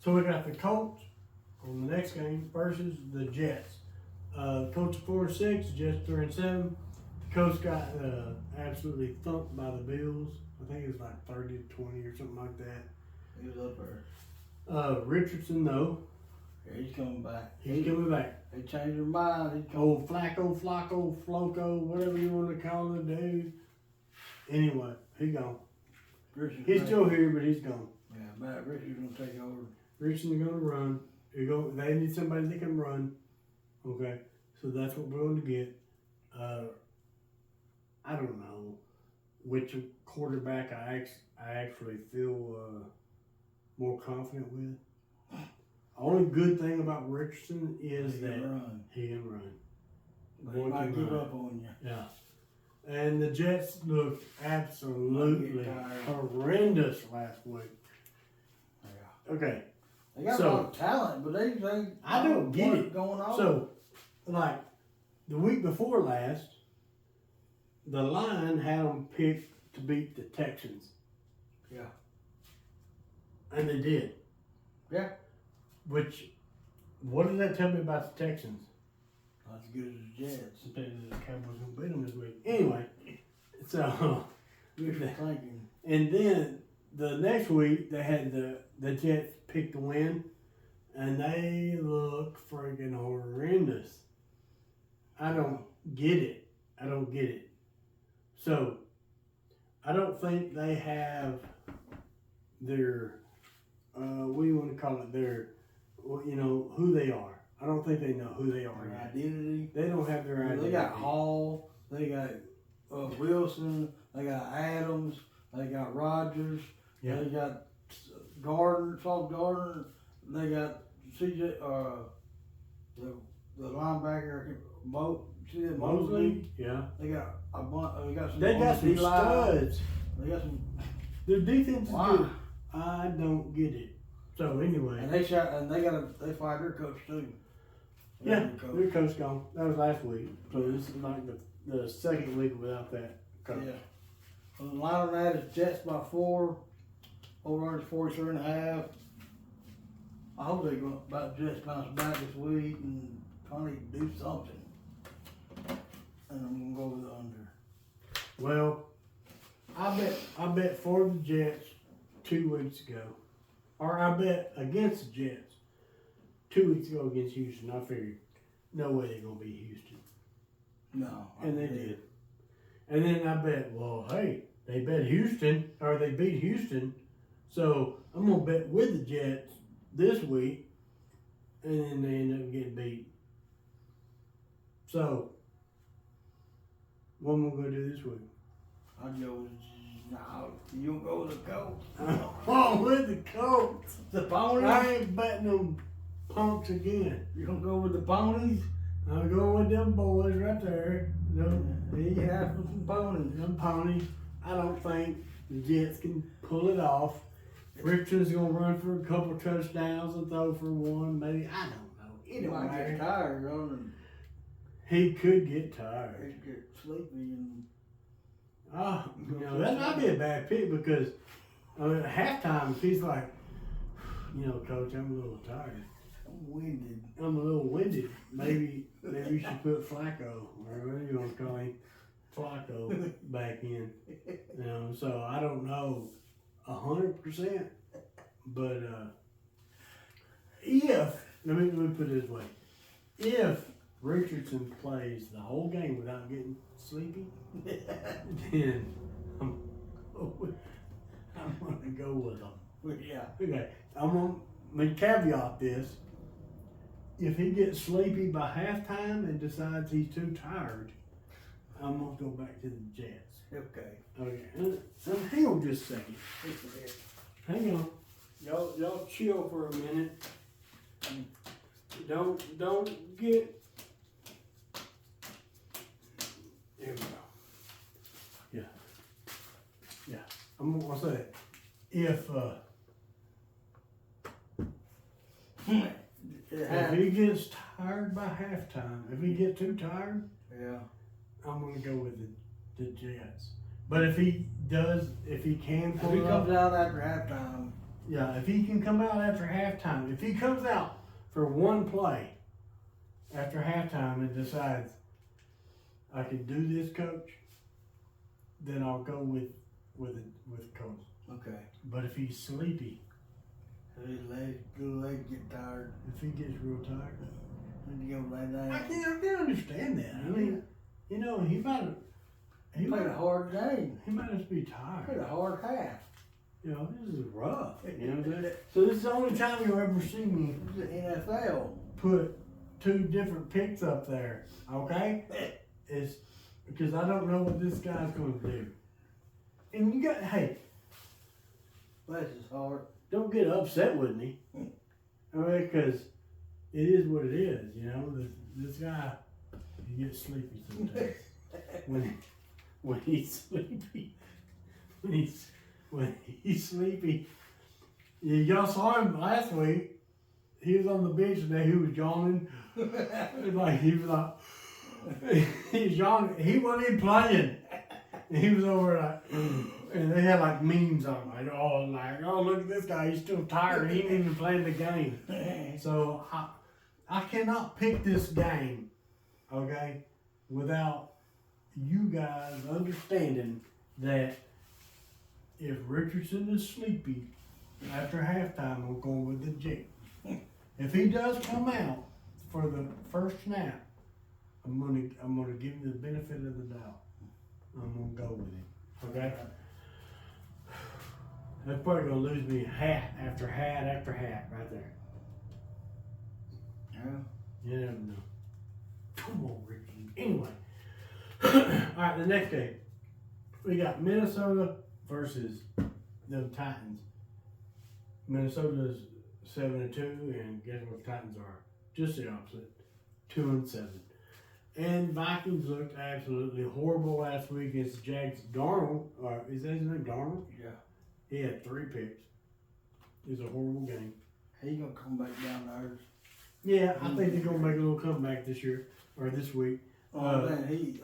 So we got the Colts on the next game versus the Jets. The Colts are 4-6, the Jets 3-7. The Colts got absolutely thumped by the Bills. I think it was like 30-20 or something like that. He was up there. Richardson, though. Yeah, he's coming back. He's coming back. They changed their mind. He's coming. Old Flacco, Floco, whatever you want to call the dude. Anyway, he gone. He's still here, but he's gone. Yeah, Matt Richards gonna take over. Richardson's gonna run. They need somebody that can run. Okay, so that's what we're going to get. I don't know which quarterback I actually feel more confident with. Only good thing about Richardson is He that can run. he can run. But he Boy might can give run. up on you. Yeah. And the Jets looked absolutely tired. horrendous last week. Yeah. Okay. They got So- a lot of talent, but they I don't get what's it. going on. So, like, the week before last, the line had them picked to beat the Texans. Yeah. And they did. Yeah. Which, what does that tell me about the Texans? Not as good as the Jets. The Cowboys going to beat them this week. Anyway, so, Good for thinking. and then the next week, they had the Jets pick to win, and they look freaking horrendous. I don't get it. So, I don't think they have their, what do you want to call it, their, you know, who they are. I don't think they know who they are Their yet. identity. They don't have their identity. They got Hall. They got Wilson. They got Adams. They got Rogers. Yeah. They got Sauce Gardner. They got CJ. the linebacker, see that Mosley? Yeah. They got a bunch. They got some. They got some studs. They got some. Their defense is Why? good. I don't get it. So anyway. And they fired their coach too. Yeah, their coach gone. That was last week. So this is like the second week without that coach. Yeah. Well, the line on that is Jets by 4. Over under 43.5. I hope they go about Jets bounce back this week and finally do something. And I'm gonna go with the under. Well, I bet for the Jets 2 weeks ago. Or I bet against the Jets 2 weeks ago against Houston. I figured no way they're gonna beat Houston. No. And they did. And then I bet, well, hey, they bet Houston, or they beat Houston, so I'm going to bet with the Jets this week, and then they end up getting beat. So, what am I going to do this week? I'd go with, no, you don't go with the Colts. I'm with the Colts. The Ponies? I ain't betting them punks again. You don't go with the Ponies? I'm going with them boys right there. No, You have some Ponies. them ponies. I don't think the Jets can pull it off. Richardson's gonna run for a couple touchdowns and throw for one, maybe. I don't know. It He don't might matter. get tired running. He could get tired. He'd get sleepy and. That might be a bad pick because at halftime, if he's like, Coach, I'm a little tired. I'm winded. I'm a little winded. Maybe you should put Flacco, or whatever you want to call him, Flacco, back in. So I don't know 100%, but let me put it this way: if Richardson plays the whole game without getting sleepy, then I'm gonna go with him. Yeah. Okay, I'm gonna caveat this. If he gets sleepy by halftime and decides he's too tired, I'm gonna go back to the Jets. Okay. Okay, hang on just a second. Hang on, y'all chill for a minute. Don't get. There we go. Yeah. I'm gonna say if he gets tired by halftime, if he gets too tired, Yeah. I'm gonna go with the Jets. But if he can If pull he it comes off, out after halftime, yeah, if he can come out after halftime, if he comes out for one play after halftime and decides I can do this, Coach, then I'll go with Coach. okay. But if he's sleepy, His legs get tired. if he gets real tired, When you go lay down. I can understand that. I mean, he Played a hard game. He might just be Played tired. a hard half. This is rough. You know what I'm saying? So this is the only time you'll ever see me It's the NFL. put 2 different picks up there. Okay? It's because I don't know what this guy's going to do. And Bless his heart. don't get upset with me. Because it is what it is. This guy, he gets sleepy sometimes. when he's sleepy, when he's sleepy, y'all saw him last week. He was on the bench today. He was yawning. He was yawning. He wasn't even playing. He was over like, and they had like memes on him. Oh, look at this guy. He's still tired. He ain't even playing the game. So I cannot pick this game, okay, without you guys understanding that if Richardson is sleepy after halftime, I'm going with the Jets. If he does come out for the first snap, I'm gonna give him the benefit of the doubt. I'm gonna go with him. Okay? That's probably gonna lose me hat after hat after hat right there. Yeah. You never know. Come on, Ricky. Anyway. Alright, the next game. We got Minnesota versus the Titans. Minnesota's 7-2, and guess what the Titans are? Just the opposite. 2-7. And Vikings looked absolutely horrible last week against the Jags. Darnold, is that his name, Darnold? Yeah. He had 3 picks. It was a horrible game. He gonna come back down to earth. Yeah, I think they're gonna make a little comeback this year or this week. Man, he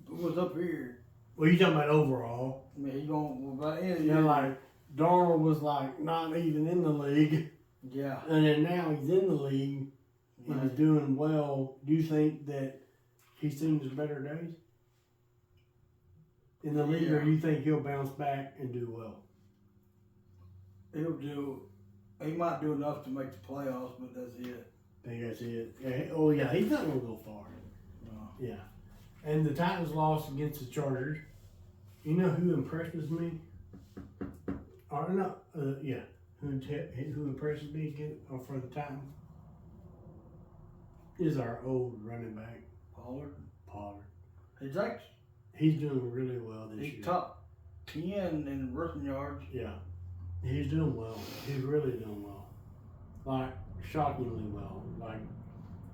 was up here. Well, you talking about overall? I mean, he gonna by the end of the Yeah, year. like Darnold was like not even in the league, Yeah. and then now he's in the league and he's doing well. Do you think that he's seen his better days in the league, or do you think he'll bounce back and do well? He might do enough to make the playoffs, but that's it. I think that's it. Yeah, oh yeah, he's not gonna go far. No. Yeah, and the Titans lost against the Chargers. You know who impresses me? Or no, yeah, who impresses me for the Titans is our old running back Pollard. Pollard. He's doing really well this year. He's top 10 in rushing yards. Yeah, he's doing well. He's really doing well. Like shockingly well. Like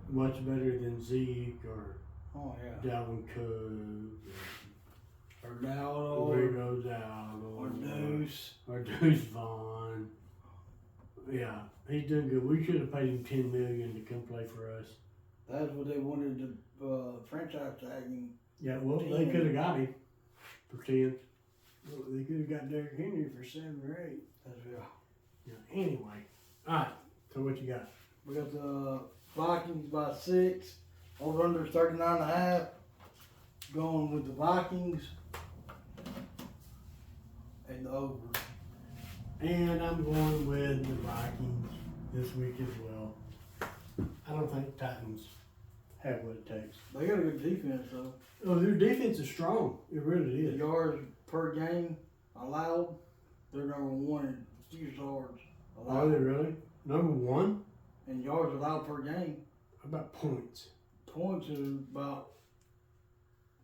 much better than Zeke or Dalvin Cook. Or Dowdle. Rigo Dowdle. Or Deuce. Or Deuce Vaughn. Yeah, he's doing good. We should have paid him $10 million to come play for us. That's what they wanted to franchise tag him. Yeah, well, 10. they could have got him for 10. Well, they could have got Derrick Henry for 7 or 8. That's Yeah. Anyway, all right. So what you got? We got the Vikings by 6. Over under 39.5. Going with the Vikings. And the over. And I'm going with the Vikings this week as well. I don't think Titans have what it takes. They got a good defense, though. Oh, their defense is strong. It really The is. yards per game allowed, they're number 1 in fewest yards allowed. Are they really? Number 1? And yards allowed per game. How about points? Points is about,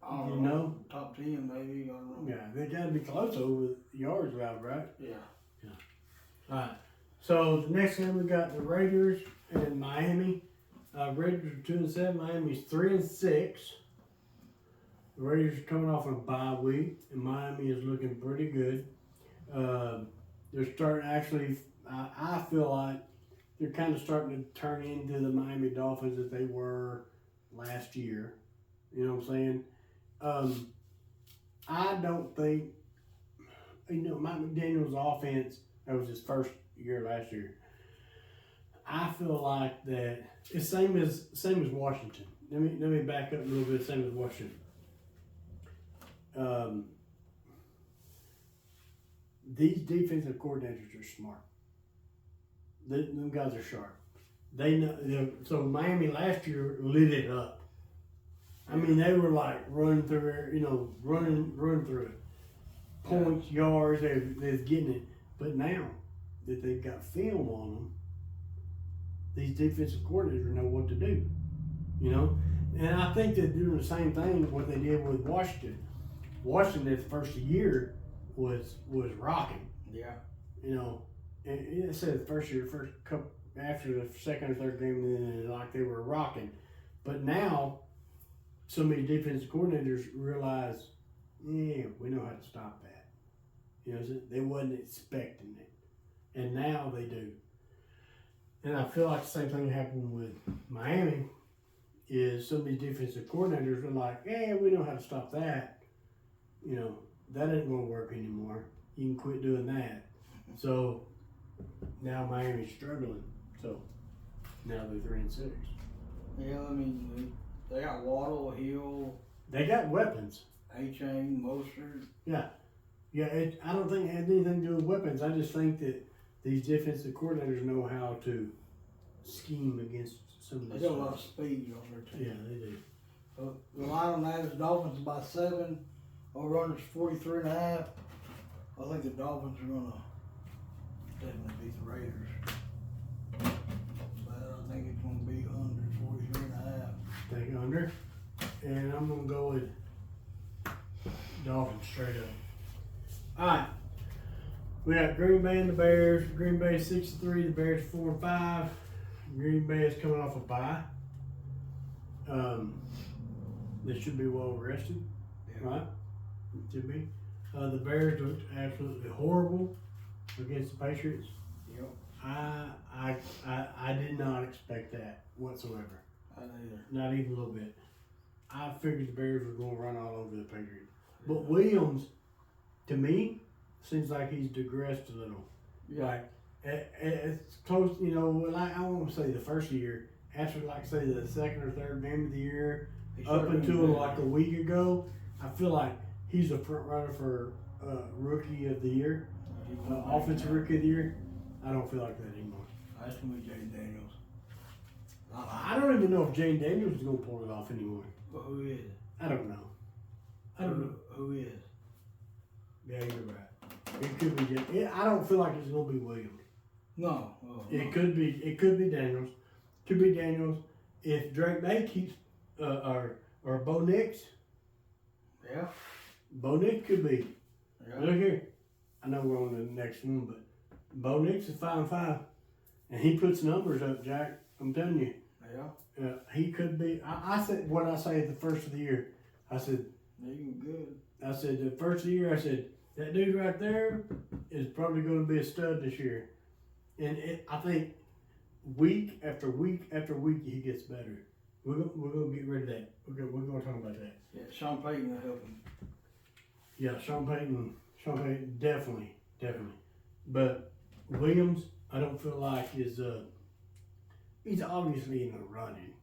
I don't You know? top 10 maybe. I don't know. Yeah, they got to be close over yards allowed, right? Yeah. All right. So the next game we got the Raiders and Miami. Raiders are 2-7. Miami's 3-6. The Raiders are coming off a bye week, and Miami is looking pretty good. They're starting actually. I feel like they're kind of starting to turn into the Miami Dolphins that they were last year. You know what I'm saying? I don't think Mike McDaniel's offense. That was his first year last year. I feel like that it's same as Washington. Let me back up a little bit. Same as Washington. These defensive coordinators are smart. Them guys are sharp. They know. So Miami last year lit it up. I mean, they were like running through it. Running through it. Points, yards. They're getting it. But now that they've got film on them, these defensive coordinators know what to do, And I think they're doing the same thing what they did with Washington. Washington, its first year was rocking. Yeah. And it said first couple after the second or third game, then like they were rocking. But now, some of these defensive coordinators realize, we know how to stop that. They wasn't expecting it. And now they do. And I feel like the same thing happened with Miami is some of these defensive coordinators are like, we know how to stop that. That ain't going to work anymore. You can quit doing that. So now Miami's struggling. So now they're 3-6. Yeah, I mean, they got Waddle, Hill. They got weapons. A-Chain, Mostert. Yeah. Yeah, I don't think it had anything to do with weapons. I just think that these defensive coordinators know how to scheme against some of They this got a lot stuff. of speed on their team. Yeah, they do. The line on that is Dolphins by 7. Over under 43.5. I think the Dolphins are gonna definitely beat the Raiders. But I think it's gonna be under 43.5. Take under. And I'm gonna go with Dolphins straight up. Alright. We got Green Bay and the Bears. Green Bay is 6-3, the Bears 4-5. Green Bay is coming off a bye. They should be well rested, Yeah. right? It should be. The Bears looked absolutely horrible against the Patriots. Yep. I did not expect that whatsoever. I neither. Not even a little bit. I figured the Bears were going to run all over the Patriots. But Williams, to me, seems like he's digressed a little. Yeah. Like, it's close, you know, like I won't say the first year, after, like, say, the second or third game of the year, up until like a week ago, I feel like he's a front runner for Rookie of the Year, Offensive Rookie of the Year. I don't feel like that anymore. That's going to be Jay Daniels. I don't even know if Jane Daniels is going to pull it off anymore. But who is? I don't know. I don't know. Who is? Yeah, you're right. It could be. I don't feel like it's going to be Williams. No. It could be. It could be Daniels. Could be Daniels. If Drake May keeps or Bo Nix. Yeah. Bo Nix could be. Yeah. Look here. I know we're on the next one, but Bo Nix is 5-5, and he puts numbers up, Jack. I'm telling you. Yeah. He could be. I said what I say at the first of the year. I said. He's good. I said the first of the year. I said that dude right there is probably going to be a stud this year, and I think week after week after week he gets better. We're gonna get rid of that. We're gonna talk about that. Yeah, Sean Payton will help him. Yeah, Sean Payton, definitely. But Williams, I don't feel like is he's obviously in the running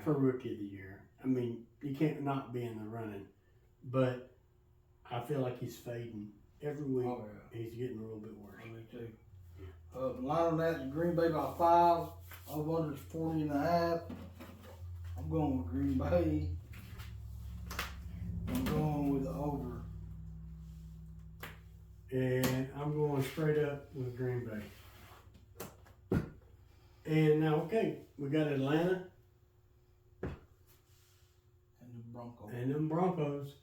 for Rookie of the Year. I mean, you can't not be in the running, but I feel like he's fading every week. Oh, yeah. He's getting a little bit worse. Me too. Line on that, Green Bay by 5. Over under 40.5. I'm going with Green Bay. I'm going with the over. And I'm going straight up with Green Bay. And now, okay, we got Atlanta And the Broncos. and them Broncos.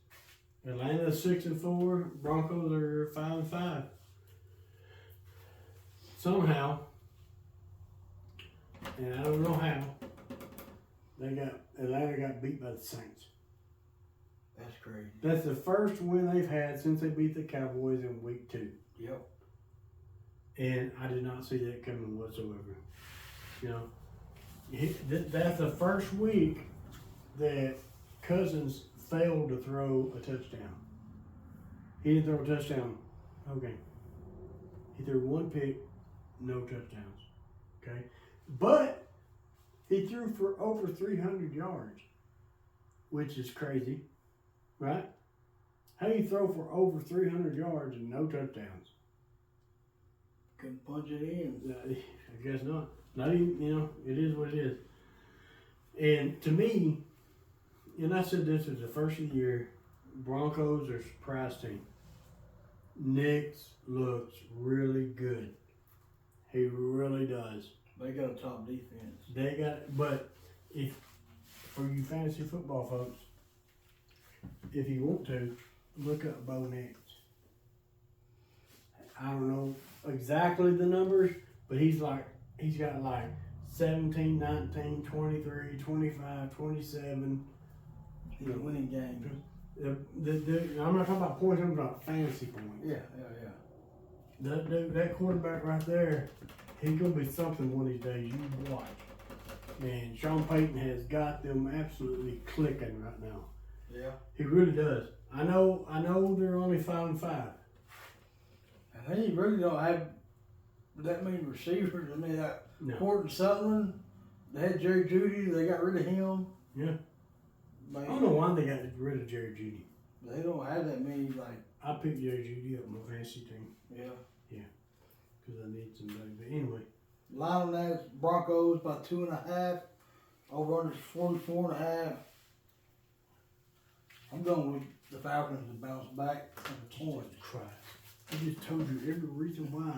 Atlanta's 6-4. Broncos are 5-5. Somehow, and I don't know how, Atlanta got beat by the Saints. That's crazy. That's the first win they've had since they beat the Cowboys in week 2. Yep. And I did not see that coming whatsoever. You know, that's the first week that Cousins failed to throw a touchdown. He didn't throw a touchdown. Okay. He threw one pick, no touchdowns. Okay. But he threw for over 300 yards, which is crazy, right? How do you throw for over 300 yards and no touchdowns? Couldn't punch it in. I guess not. Not even, you know, it is what it is. And to me, and I said this was the first of the year, Broncos are a surprise team. Nix looks really good. He really does. They got a top defense. They got, but if, for you fantasy football folks, if you want to, look up Bo Nix. I don't know exactly the numbers, but he's got like 17, 19, 23, 25, 27. He's winning games. I'm not talking about points, I'm talking about fantasy points. Yeah. That dude, that quarterback right there, he's going to be something one of these days. You watch. Man, Sean Payton has got them absolutely clicking right now. Yeah. He really does. I know they're only 5-5. And they really don't have that many receivers. I mean, No. Horton Sutherland, they had Jerry Jeudy, they got rid of him. Yeah. Man, I don't know why they got rid of Jerry Jeudy. they don't have that many, like, I picked Jerry Jeudy up on my fantasy team yeah. because I need somebody. But anyway, Line on that, Broncos by 2.5. Over under 44.5. I'm going with the Falcons to bounce back on the points. Christ. I just told you every reason why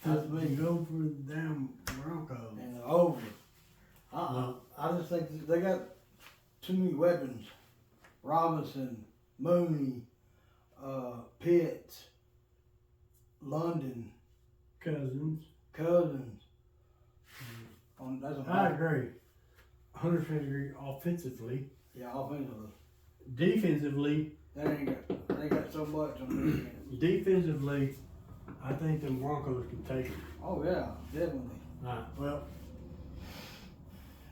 That's me. go for the damn Broncos. And the over. I just think they got too many weapons. Robinson, Mooney, Pitts, London, Cousins. Cousins. That's I agree. 100% agree offensively. Yeah, offensively. Defensively, They ain't got so much on defense. defensively, I think the Broncos can take it. Oh yeah, definitely. Alright, well,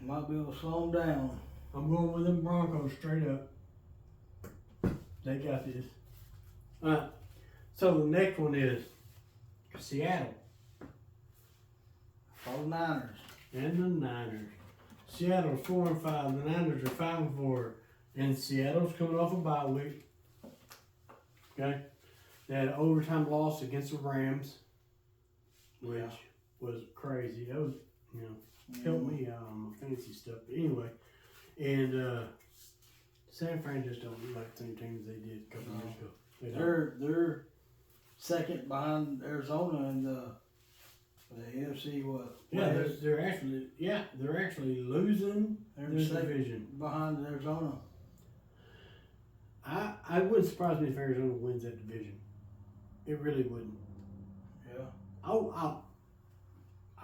Might be able to slow them down. I'm going with them Broncos straight up. They got this. Alright, so the next one is Seattle 49ers. and the Niners. Seattle's 4-5. The Niners are 5-4. And Seattle's coming off a bye week. Okay? They had an overtime loss against the Rams, which was crazy. That was, helped me out on my fantasy stuff. But anyway, and San Fran just don't look like the same team as they did a couple years ago. They don't. They're second behind Arizona in the NFC. What? Yeah, they're actually losing their division behind Arizona. I wouldn't surprise me if Arizona wins that division. It really wouldn't. Yeah.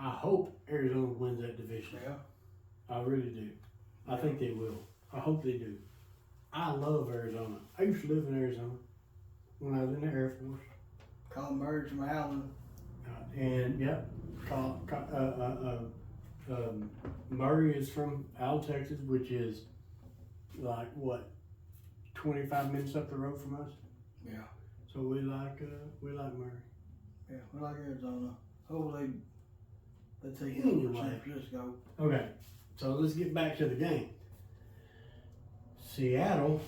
I hope Arizona wins that division. Yeah. I really do. I think they will. I hope they do. I love Arizona. I used to live in Arizona when I was in the Air Force. Colin Murray from Allen. And yep, Murray is from Allen, Texas, which is like what, 25 minutes up the road from us. Yeah. So we like Murray. Yeah, we like Arizona. Hopefully they take it Anyway. over San Francisco. Okay, so let's get back to the game. Seattle,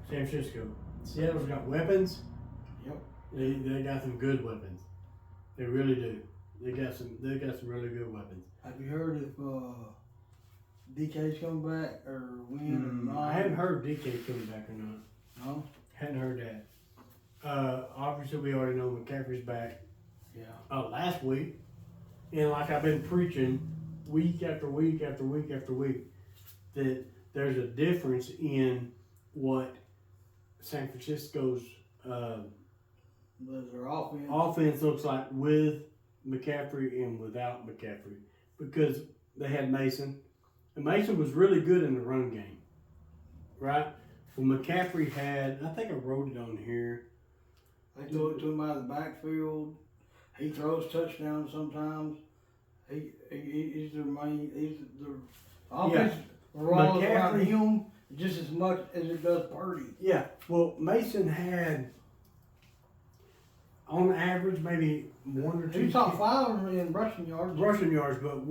San Francisco. Seattle's got weapons. Yep. They got some good weapons. They really do. They got some really good weapons. Have you heard if DK's coming back or when or not? I haven't heard DK coming back or not. No? Hadn't heard that. Obviously we already know McCaffrey's back. Yeah. Last week. And like I've been preaching week after week after week after week, that there's a difference in what San Francisco's their offense looks like with McCaffrey and without McCaffrey, because they had Mason, and Mason was really good in the run game, right? Well, McCaffrey had, I think I wrote it on here. They throw it to him out of the backfield. He throws touchdowns sometimes. He's their main. He's the offense rolls around him just as much as it does Purdy. Yeah. Well, Mason had, on average, maybe one or two. He's top 5 in rushing yards. Rushing yards, but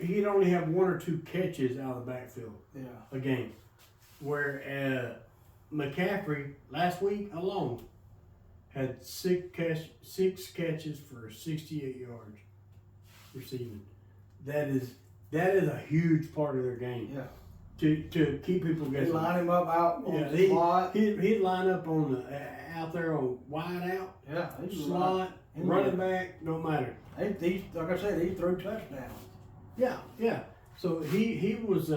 he'd only have 1 or 2 catches out of the backfield. Yeah. A game, where McCaffrey last week alone had 6 catches for 68 yards receiving. That is a huge part of their game. Yeah. To keep people guessing. They line him up out on the slot. He'd line up on out there on wide out. Yeah. Slot, running back, don't matter. Like I said, he threw touchdowns. Yeah. So he was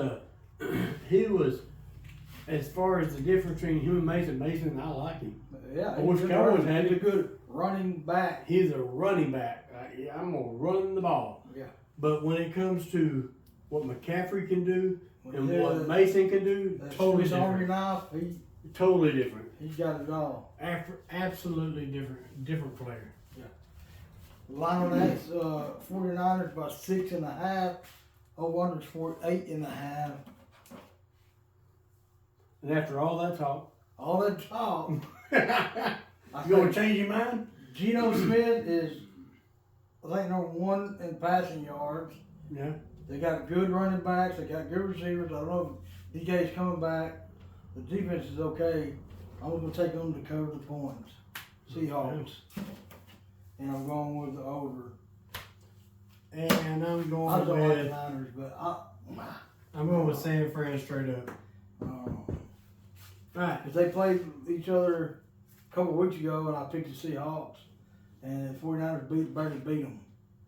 as far as the difference between him and Mason, I like him. Yeah, He's a good running back. He's a running back. I'm gonna run the ball. Yeah. But when it comes to what McCaffrey can do and what Mason can do, totally different. Totally different. He's got it all. Absolutely different player. Yeah. Line on that's 49ers by 6.5. Over-under's 8.5. And after all that talk, you gonna change your mind? Geno Smith is, I think, number 1 in passing yards. Yeah. They got good running backs. They got good receivers. I don't know if DK's coming back. The defense is okay. I'm going to take them to cover the points. Seahawks. And I'm going with the over. And I'm going with the Niners, but I'm going with San Fran straight up. Right. If they played each other a couple of weeks ago, and I picked the Seahawks, and the 49ers barely beat them.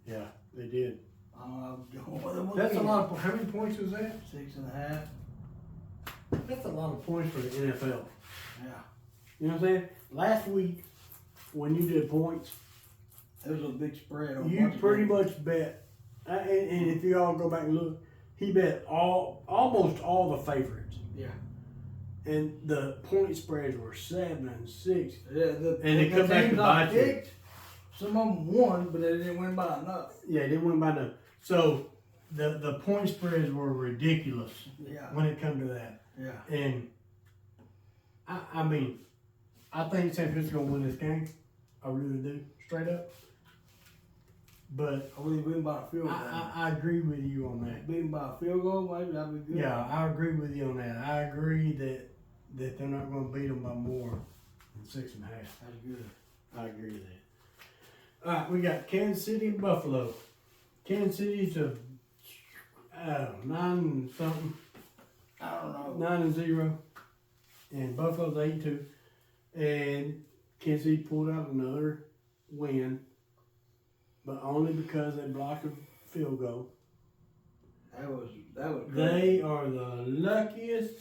Yeah, they did. I'm going with them. That's a lot of, how many points was that? 6.5. That's a lot of points for the NFL. Yeah. You know what I'm saying? Last week, when you did points, there was a big spread. You pretty much bet, and if you all go back and look, he bet almost all the favorites. Yeah. And the point spreads were 7 and 6. Yeah, and they come back to bite you. Some of them won, but they didn't win by enough. Yeah, they didn't win by enough. So the point spreads were ridiculous. Yeah. When it come to that. Yeah. And I mean, I think San Francisco gonna win this game. I really do, straight up. But I believe win by a field goal. I agree with you on that. Beaten by a field goal, maybe that'd be good. Yeah, I agree with you on that. I agree that they're not going to beat them by more than 6.5. That's good. I agree with that. All right, we got Kansas City and Buffalo. Kansas City's a 9 something. I don't know. 9-0, and Buffalo's 8-2, and Kansas City pulled out another win, but only because they blocked a field goal. That was great. They are the luckiest.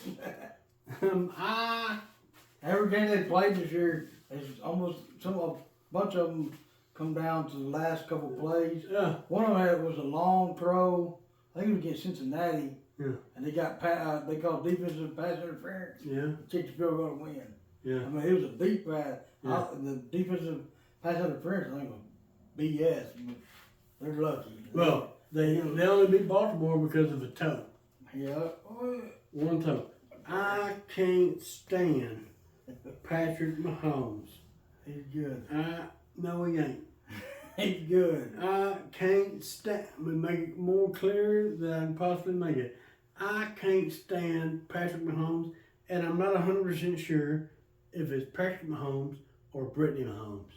Every game they played this year, it's almost a bunch of them come down to the last couple plays. Yeah. One of them was a long throw. I think it was against Cincinnati. Yeah. And they got they called defensive pass interference. Yeah. Kicked the field goal to win. Yeah. I mean, it was a deep pass. Yeah. The defensive pass interference, I think, was BS. But they're lucky. Well, they only beat Baltimore because of a toe. Yeah. One toe. I can't stand Patrick Mahomes. He's good. No, he ain't. He's good. I can't stand. Make it more clear than I can possibly make it. I can't stand Patrick Mahomes, and I'm not 100% sure if it's Patrick Mahomes or Brittany Mahomes.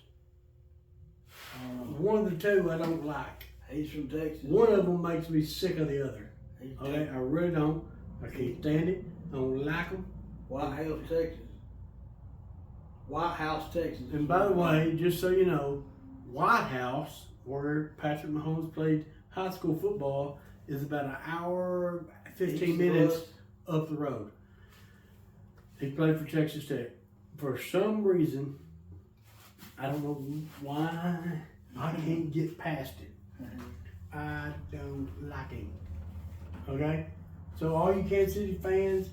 One of the two I don't like. He's from Texas. One of them makes me sick of the other. He's Okay, I really don't. I can't stand it. I don't like them. White House, Texas. White House, Texas. And by the way, just so you know, White House, where Patrick Mahomes played high school football, is about an hour, 15 minutes up the road. He played for Texas Tech. For some reason, I don't know why, I can't get past it. I don't like him. Okay? So all you Kansas City fans,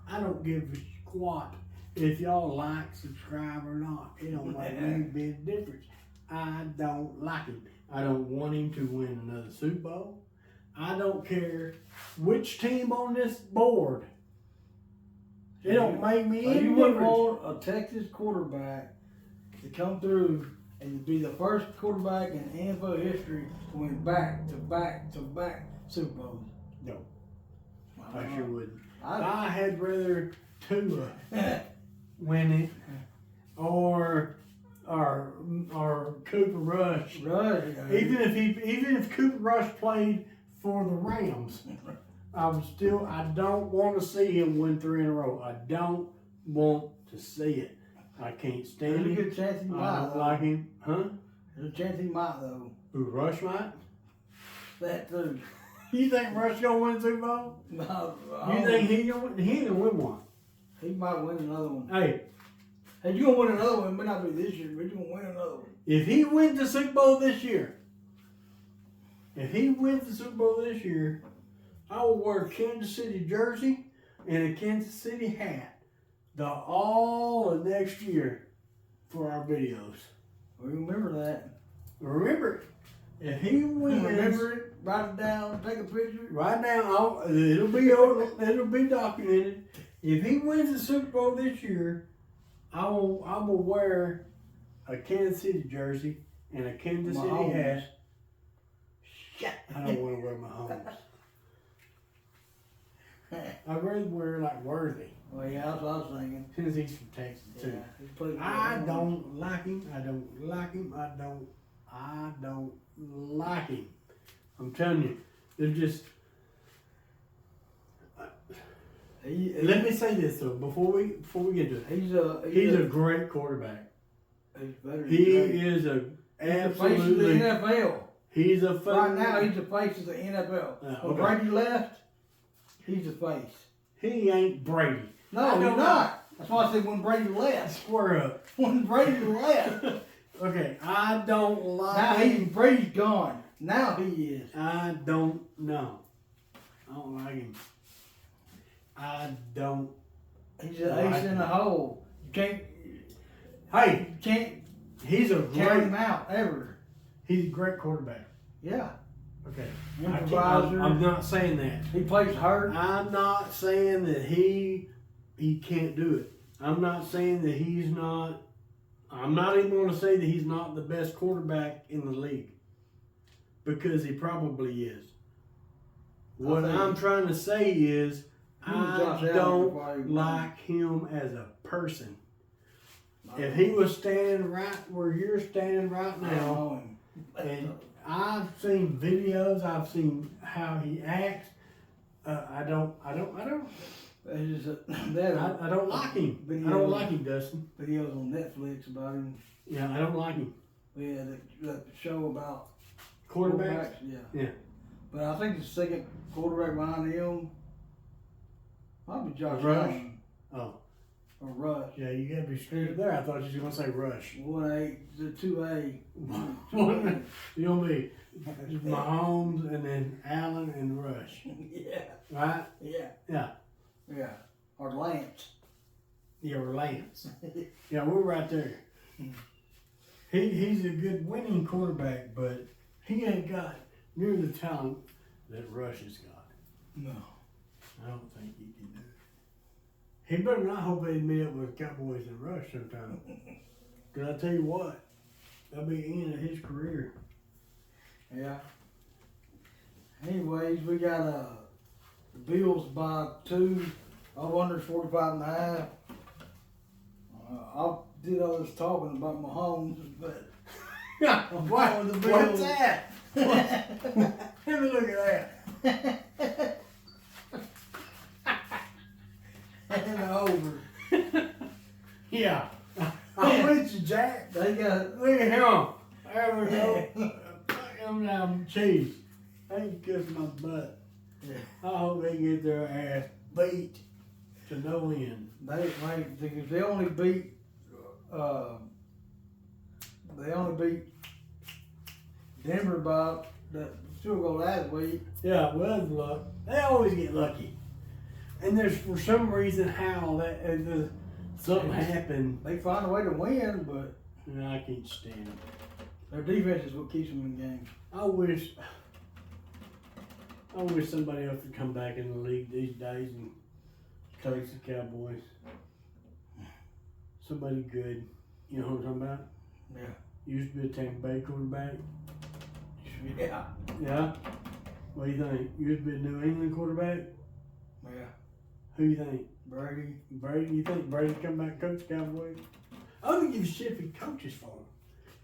I don't give a squat if y'all like, subscribe or not. It don't make any bit of difference. I don't like him. I don't want him to win another Super Bowl. I don't care which team on this board. It don't make me any You wouldn't difference. want a Texas quarterback to come through and be the first quarterback in NFL history to win back-to-back Super Bowls. No, I sure wouldn't. I had rather Tua win it, or Cooper Rush. Even if Cooper Rush played for the Rams, I don't want to see him win 3 in a row. I don't want to see it. I can't stand There's a it. good chance he I might. don't like him. Huh? There's a chance he might, though. Who, Rush might? That, too. You think Rush gonna win Super Bowl? No. You think he ain't gonna win one? He might win another one. Hey, Hey, you're going to win another one. It may not be this year, but you're going to win another one. if he wins the Super Bowl this year, I will wear a Kansas City jersey and a Kansas City hat all of next year for our videos. We remember that. Remember, if he wins, Remember it, write it down, take a picture. right now, it'll be documented. If he wins the Super Bowl this year, I will wear a Kansas City jersey and a Kansas City hat. Shit, I don't want to wear my Mahomes. I'd rather wear like Worthy. Well, yeah, that's what I was thinking. Since he's from Texas too. Yeah, he's played I don't like him. I don't like him. I don't like him. I'm telling you, they're just. Let me say this though before we get to it. He's a great quarterback. He's better. He is a absolutely. He's the face of the NFL. He's a face. Right now, he's the face of the NFL. When Brady left, he's the face. He ain't Brady. No, he's not. That's why I said when Brady left. Square up. When Brady left. Okay, I don't like. Now Brady's gone. Now he is. I don't know. I don't like him. I don't. He's an ace in the hole. You Hey, can't he's a count great. him out ever. He's a great quarterback. Yeah. Okay. Improviser. I'm not saying that. He plays hurt. I'm not saying that he can't do it. I'm not saying that he's not. I'm not even going to say that he's not the best quarterback in the league, because he probably is. What I'm trying to say is I don't like him as a person. If he was standing right where you're standing right now, and I've seen videos, I've seen how he acts, I don't I don't like him. I don't like him, Dustin. Videos on Netflix about him. Yeah, I don't like him. Yeah, that show about Quarterbacks? Yeah. But I think the second quarterback behind him might be Josh Rush? Allen. Oh. Or Rush. Yeah, you gotta be straight there. I thought you were gonna say Rush. 1A, the 2A. You know me, Mahomes and then Allen and Rush. Yeah. Right? Yeah. Yeah. Yeah. Or Lance. Yeah, or Lance. Yeah, we're right there. He's a good winning quarterback, but he ain't got near the talent that Rush has got. No. I don't think he can do it. He better not hope they meet up with Cowboys and Rush sometime. Because I tell you what, that'll be the end of his career. Yeah. Anyways, we got the Bills by 2. Over under 45.5. I did all this talking about Mahomes, but I'm going with the Bills. What's that? Let me look at that. And over. Yeah. I'm with you, Jack. They got Look at him. There we go. I'm down cheese. They kiss my butt. Yeah. I hope they get their ass beat to no end. They only beat Denver by the field goal last week. Yeah, well, that's luck. They always get lucky. And there's, for some reason, how that something happened. They find a way to win, but I can't stand it. their defense is what keeps them in games. I wish somebody else would come back in the league these days and coach the Cowboys. Somebody good. You know what I'm talking about? Yeah. Used to be a Tampa Bay quarterback. Yeah. Yeah? What do you think? Used to be a New England quarterback? Yeah. Who you think? Brady. Brady? You think Brady come back and coach the Cowboys? I don't give a shit if he coaches for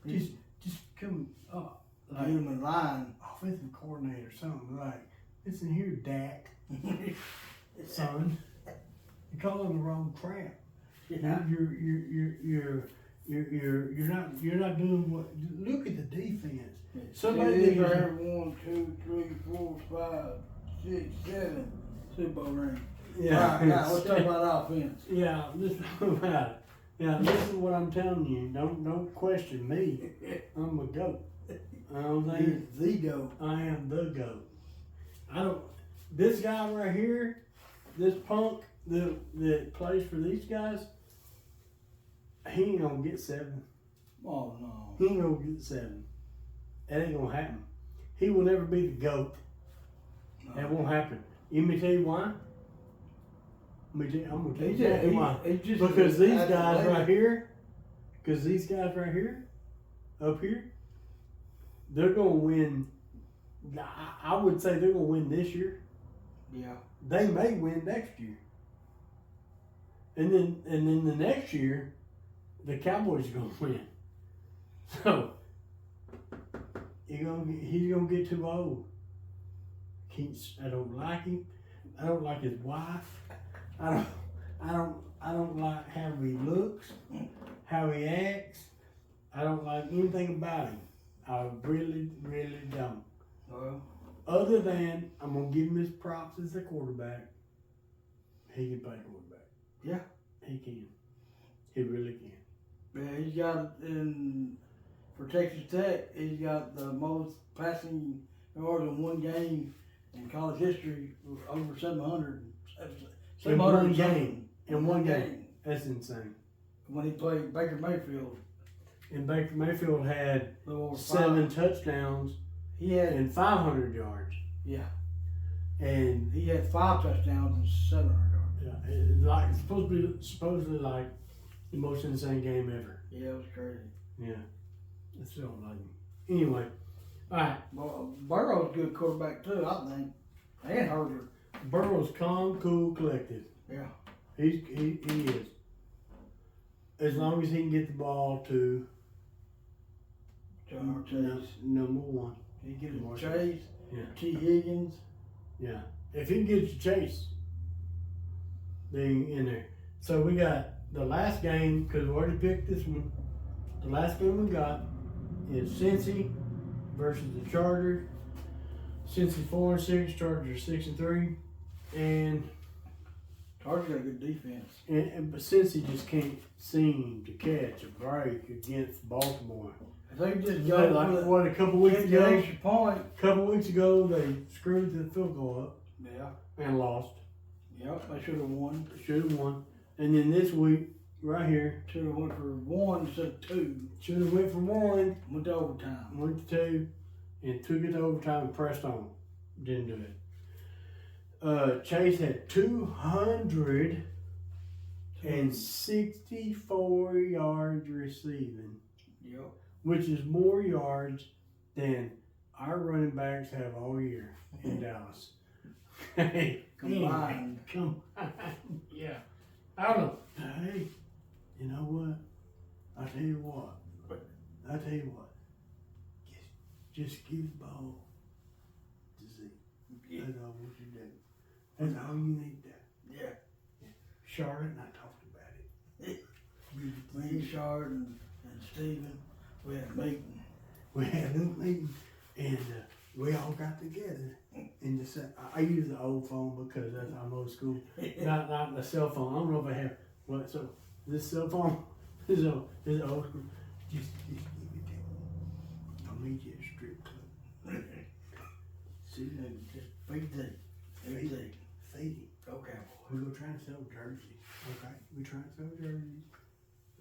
them. Just come up. Get him in line. Offensive coordinator or something. Like, listen here, Dak. Son. You're calling the wrong crap. Yeah. You're not doing what. Look at the defense. Somebody right here. 1, 2, 3, 4, 5, 6, 7 Super Bowl rings. Yeah. Right, now let's talk about offense. Yeah, listen about it. Yeah, listen to what I'm telling you. Don't question me. I'm a goat. I don't think the GOAT. I am the goat. This guy right here, this punk that plays for these guys, he ain't gonna get 7. Oh no. He ain't gonna get 7. That ain't gonna happen. He will never be the GOAT. No. That won't happen. Let me tell you why. I'm gonna tell you exactly why. Because these guys right here, up here, they're gonna win. I would say they're gonna win this year. Yeah. They may win next year. And then the next year, the Cowboys are gonna win. So he's gonna get too old. I don't like him. I don't like his wife. I don't like how he looks, how he acts. I don't like anything about him. I really, really don't. Well, other than I'm gonna give him his props as a quarterback. He can play quarterback. Yeah. He can. He really can. Yeah, he's got for Texas Tech, he's got the most passing yards in one game in college history over 700. In one 700 game. In one game. That's insane. When he played Baker Mayfield. And Baker Mayfield had a little over 7 5. touchdowns He had, and 500 yards. yeah, And he had 5 touchdowns and 700 yards. yeah, it's like it's supposedly like the most insane game ever. Yeah, it was crazy. Yeah, it's so like anyway. All right, Well, Burrow's a good quarterback too, I think. And Herder. Burrow's calm, cool, collected. Yeah. He is. As long as he can get the ball to John Chase. number 1. He get it More to Chase. Yeah. T. Higgins. Yeah. If he can get to Chase, then in there. So we got the last game, because we already picked this one. The last game we got is Cincy versus the Chargers. Cincy 4-6, Chargers 6-3. And Chargers got a good defense. but Cincy just can't seem to catch a break against Baltimore. If they just Yeah, go like with what a couple weeks the ago. extra point. They screwed the field goal up Yeah. and lost. Yep, they should have won. Should have won. And then this week, right here, Should have went for 1 instead of 2. should have went for 1, Went to overtime. went to 2, and took it to overtime and pressed on. Didn't do it. Chase had 264 yards receiving, Yep. which is more yards than our running backs have all year in Dallas. Hey, Combined. Combined. Yeah. I don't know. Hey, you know what? I tell you what. Just give the ball to Zeke. Yeah. That's all what you do. That's all you need to do. Yeah. Charlotte and I talked about it. Me, Shard, and Steven, we had a meeting. We had a little meeting and we all got together and just said, I use the old phone because that's I'm old school. Not the cell phone. I don't know if I have what so this cell phone is old school. Just give it to me. I'll meet you at a strip club. See Just feed Zeke. Feed him. Okay, boy. We're gonna try and sell jerseys. Okay? We try and sell jerseys.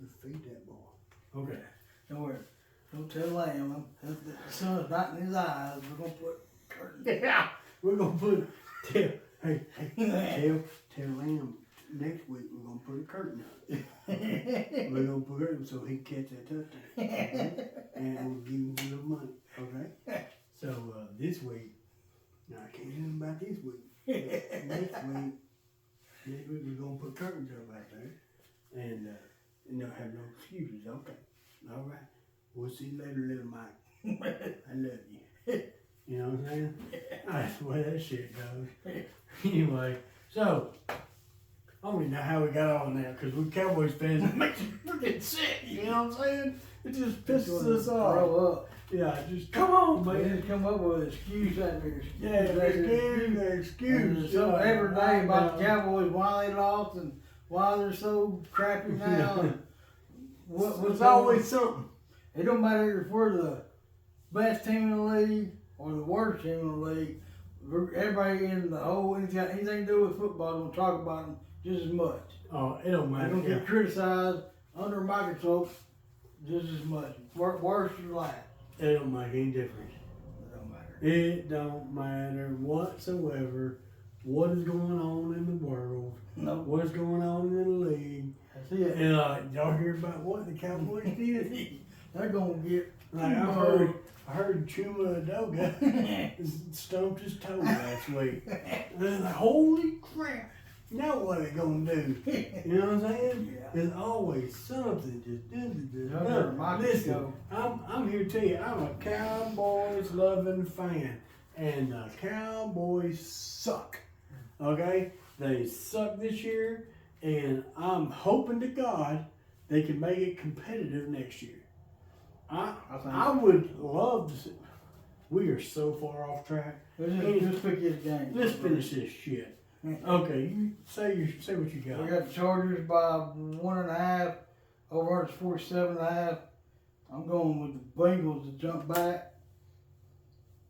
Let's feed that boy. Okay. Don't worry. Don't tell Lamb. The sun's not in his eyes. We're gonna put curtains. Yeah. We're gonna put tell Lamb next week we're gonna put a curtain up. We're gonna put a curtain so he can catch that touchdown. Okay? And we'll give him a little money. Okay? So this week, now I can't tell him about this week. Next week we're gonna put curtains up out there, and they'll have no excuses. Okay, all right. We'll see you later, little Mike. I love you. You know what I'm saying? That's the way that shit goes. Anyway, so I don't even know how we got on that because we're Cowboys fans. It makes us freaking sick. You know what I'm saying? It just pisses us off. Grow up. Yeah, just come on, They man. just come up with an excuse after excuse. Yeah, after excuse. So every day about the Cowboys, why they lost and why they're so crappy now. It's always something. It don't matter if we're the best team in the league or the worst team in the league. Everybody in the whole anything to do with football will talk about them just as much. Oh, it don't They're matter. gonna get criticized under a microscope just as much. Worse or last. It don't make any difference. It don't matter. It don't matter whatsoever what is going on in the world, No. what is going on in the league. That's it. And y'all hear about what the Cowboys did? They're gonna get Like I heard Chuma Adoga stumped his toe last week. And I'm like, holy crap! Now what are they gonna do? You know what I'm saying? Yeah. There's always something just Listen, I'm here to tell you, I'm a Cowboys loving fan, and the Cowboys suck. Okay, they suck this year, and I'm hoping to God they can make it competitive next year. I would love to see. We are so far off track. Just pick this game. Let's finish this shit. Okay, you say what you got. We got the Chargers by 1.5. Over under 47.5. I'm going with the Bengals to jump back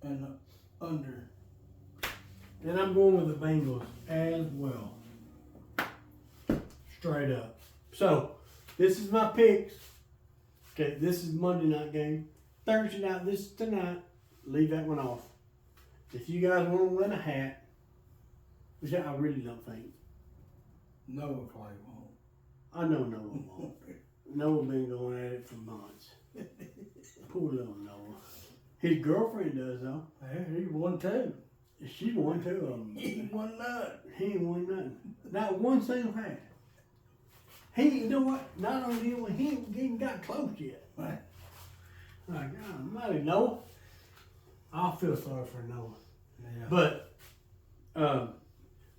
and the under. And I'm going with the Bengals as well. Straight up. So, this is my picks. Okay, this is Monday night game. Thursday night, this is tonight. Leave that one off. If you guys want to win a hat, which I really don't think. Noah Clay won't. I know Noah won't. Noah been going at it for months. Poor little Noah. His girlfriend does though. Yeah, he won too. She won 2 of them. He won nothing. He ain't won nothing. Not one single hat. He, you know what? Not only he ain't even got close yet. Right. Like, God almighty, Noah. I feel sorry for Noah. Yeah. But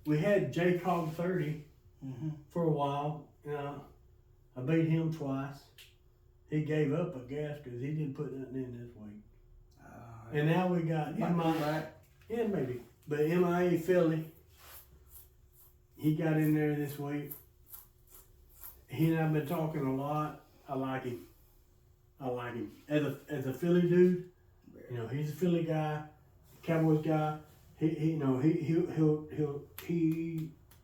we had J-Cog 30 for a while. I beat him twice. He gave up, I guess, because he didn't put nothing in this week. And now we got MIA. Yeah, maybe. But MIA Philly, he got in there this week. He and I have been talking a lot. I like him. As a Philly dude, you know, he's a Philly guy, Cowboys guy. He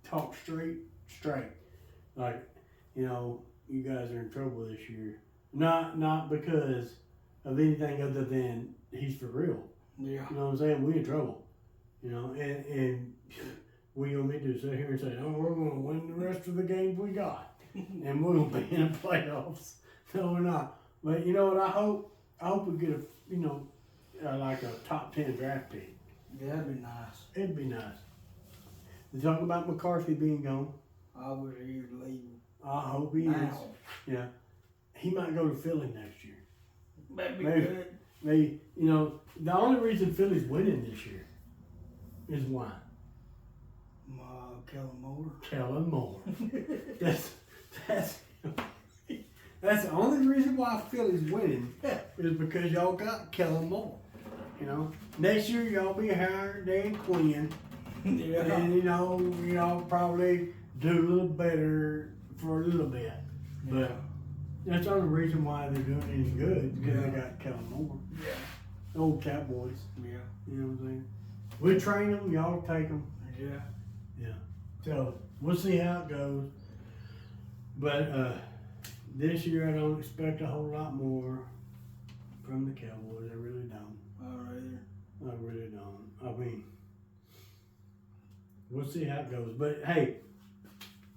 talks straight. Like, you know, you guys are in trouble this year. Not because of anything other than he's for real. Yeah. You know what I'm saying? We in trouble. You know, and what you want me to do? Sit here and say, oh, we're going to win the rest of the games we got. And we'll be in the playoffs. No, we're not. But you know what? I hope we get like a top 10 draft pick. Yeah, that'd be nice. It'd be nice. They talk about McCarthy being gone. I wish he would leave. I hope he is. Yeah. He might go to Philly next year. That'd be Maybe. good. Maybe, you know, the only reason Philly's winning this year is why? Kellen Moore. Kellen Moore. That's the only reason why Philly's winning is because y'all got Kellen Moore. You know, next year y'all be hiring Dan Quinn, Yeah. and y'all probably do a little better for a little bit. But that's the only reason why they're doing any good because they got Kellen Moore. Yeah. Old Cowboys. Yeah. You know what I'm saying? We train them, y'all take them. Yeah. Yeah. So we'll see how it goes. But this year I don't expect a whole lot more from the Cowboys. I really don't. I really don't. I mean, we'll see how it goes. But hey,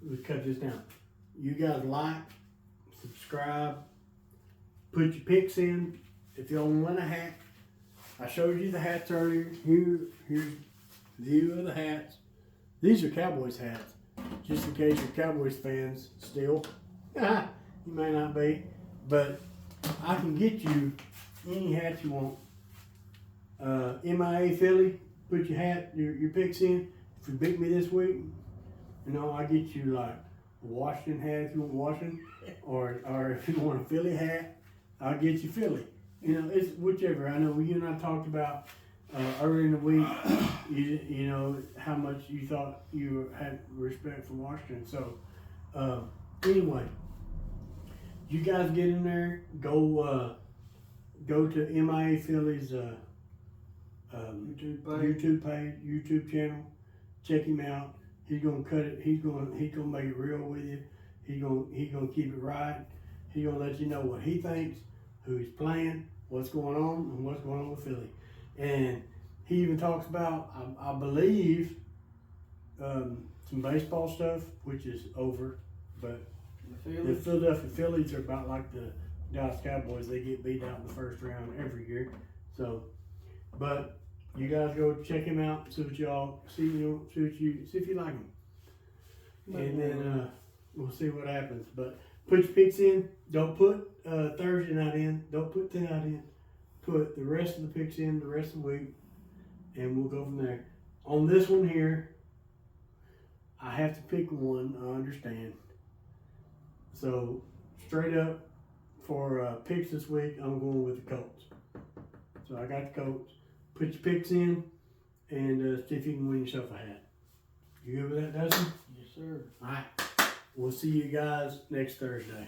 let's cut this down. You guys like, subscribe, put your picks in. If you don't win a hat, I showed you the hats earlier. Here's a view of the hats. These are Cowboys hats, just in case you're Cowboys fans still. You may not be, but I can get you any hat you want. MIA Philly, put your hat, your picks in. If you beat me this week, I get you like a Washington hat if you want Washington, or if you want a Philly hat, I'll get you Philly. It's whichever. I know you and I talked about earlier in the week, you know how much you thought you had respect for Washington. So anyway, you guys get in there, go to MIA Philly's YouTube page, YouTube channel. Check him out. He's gonna cut it. He's gonna make it real with you. He's gonna keep it right. He's gonna let you know what he thinks, who he's playing, what's going on, and what's going on with Philly. And he even talks about, I believe, some baseball stuff, which is over. But the Philadelphia Phillies are about like the Dallas Cowboys. They get beat out in the first round every year. So, but you guys go check him out. See what y'all see if you like him, and then we'll see what happens. But put your picks in. Don't put Thursday night in. Don't put tonight in. Put the rest of the picks in the rest of the week, and we'll go from there. On this one here, I have to pick one. I understand. So straight up for picks this week, I'm going with the Colts. So I got the Colts. Put your picks in, and see if you can win yourself a hat. You good with that, Dustin? Yes, sir. All right. We'll see you guys next Thursday.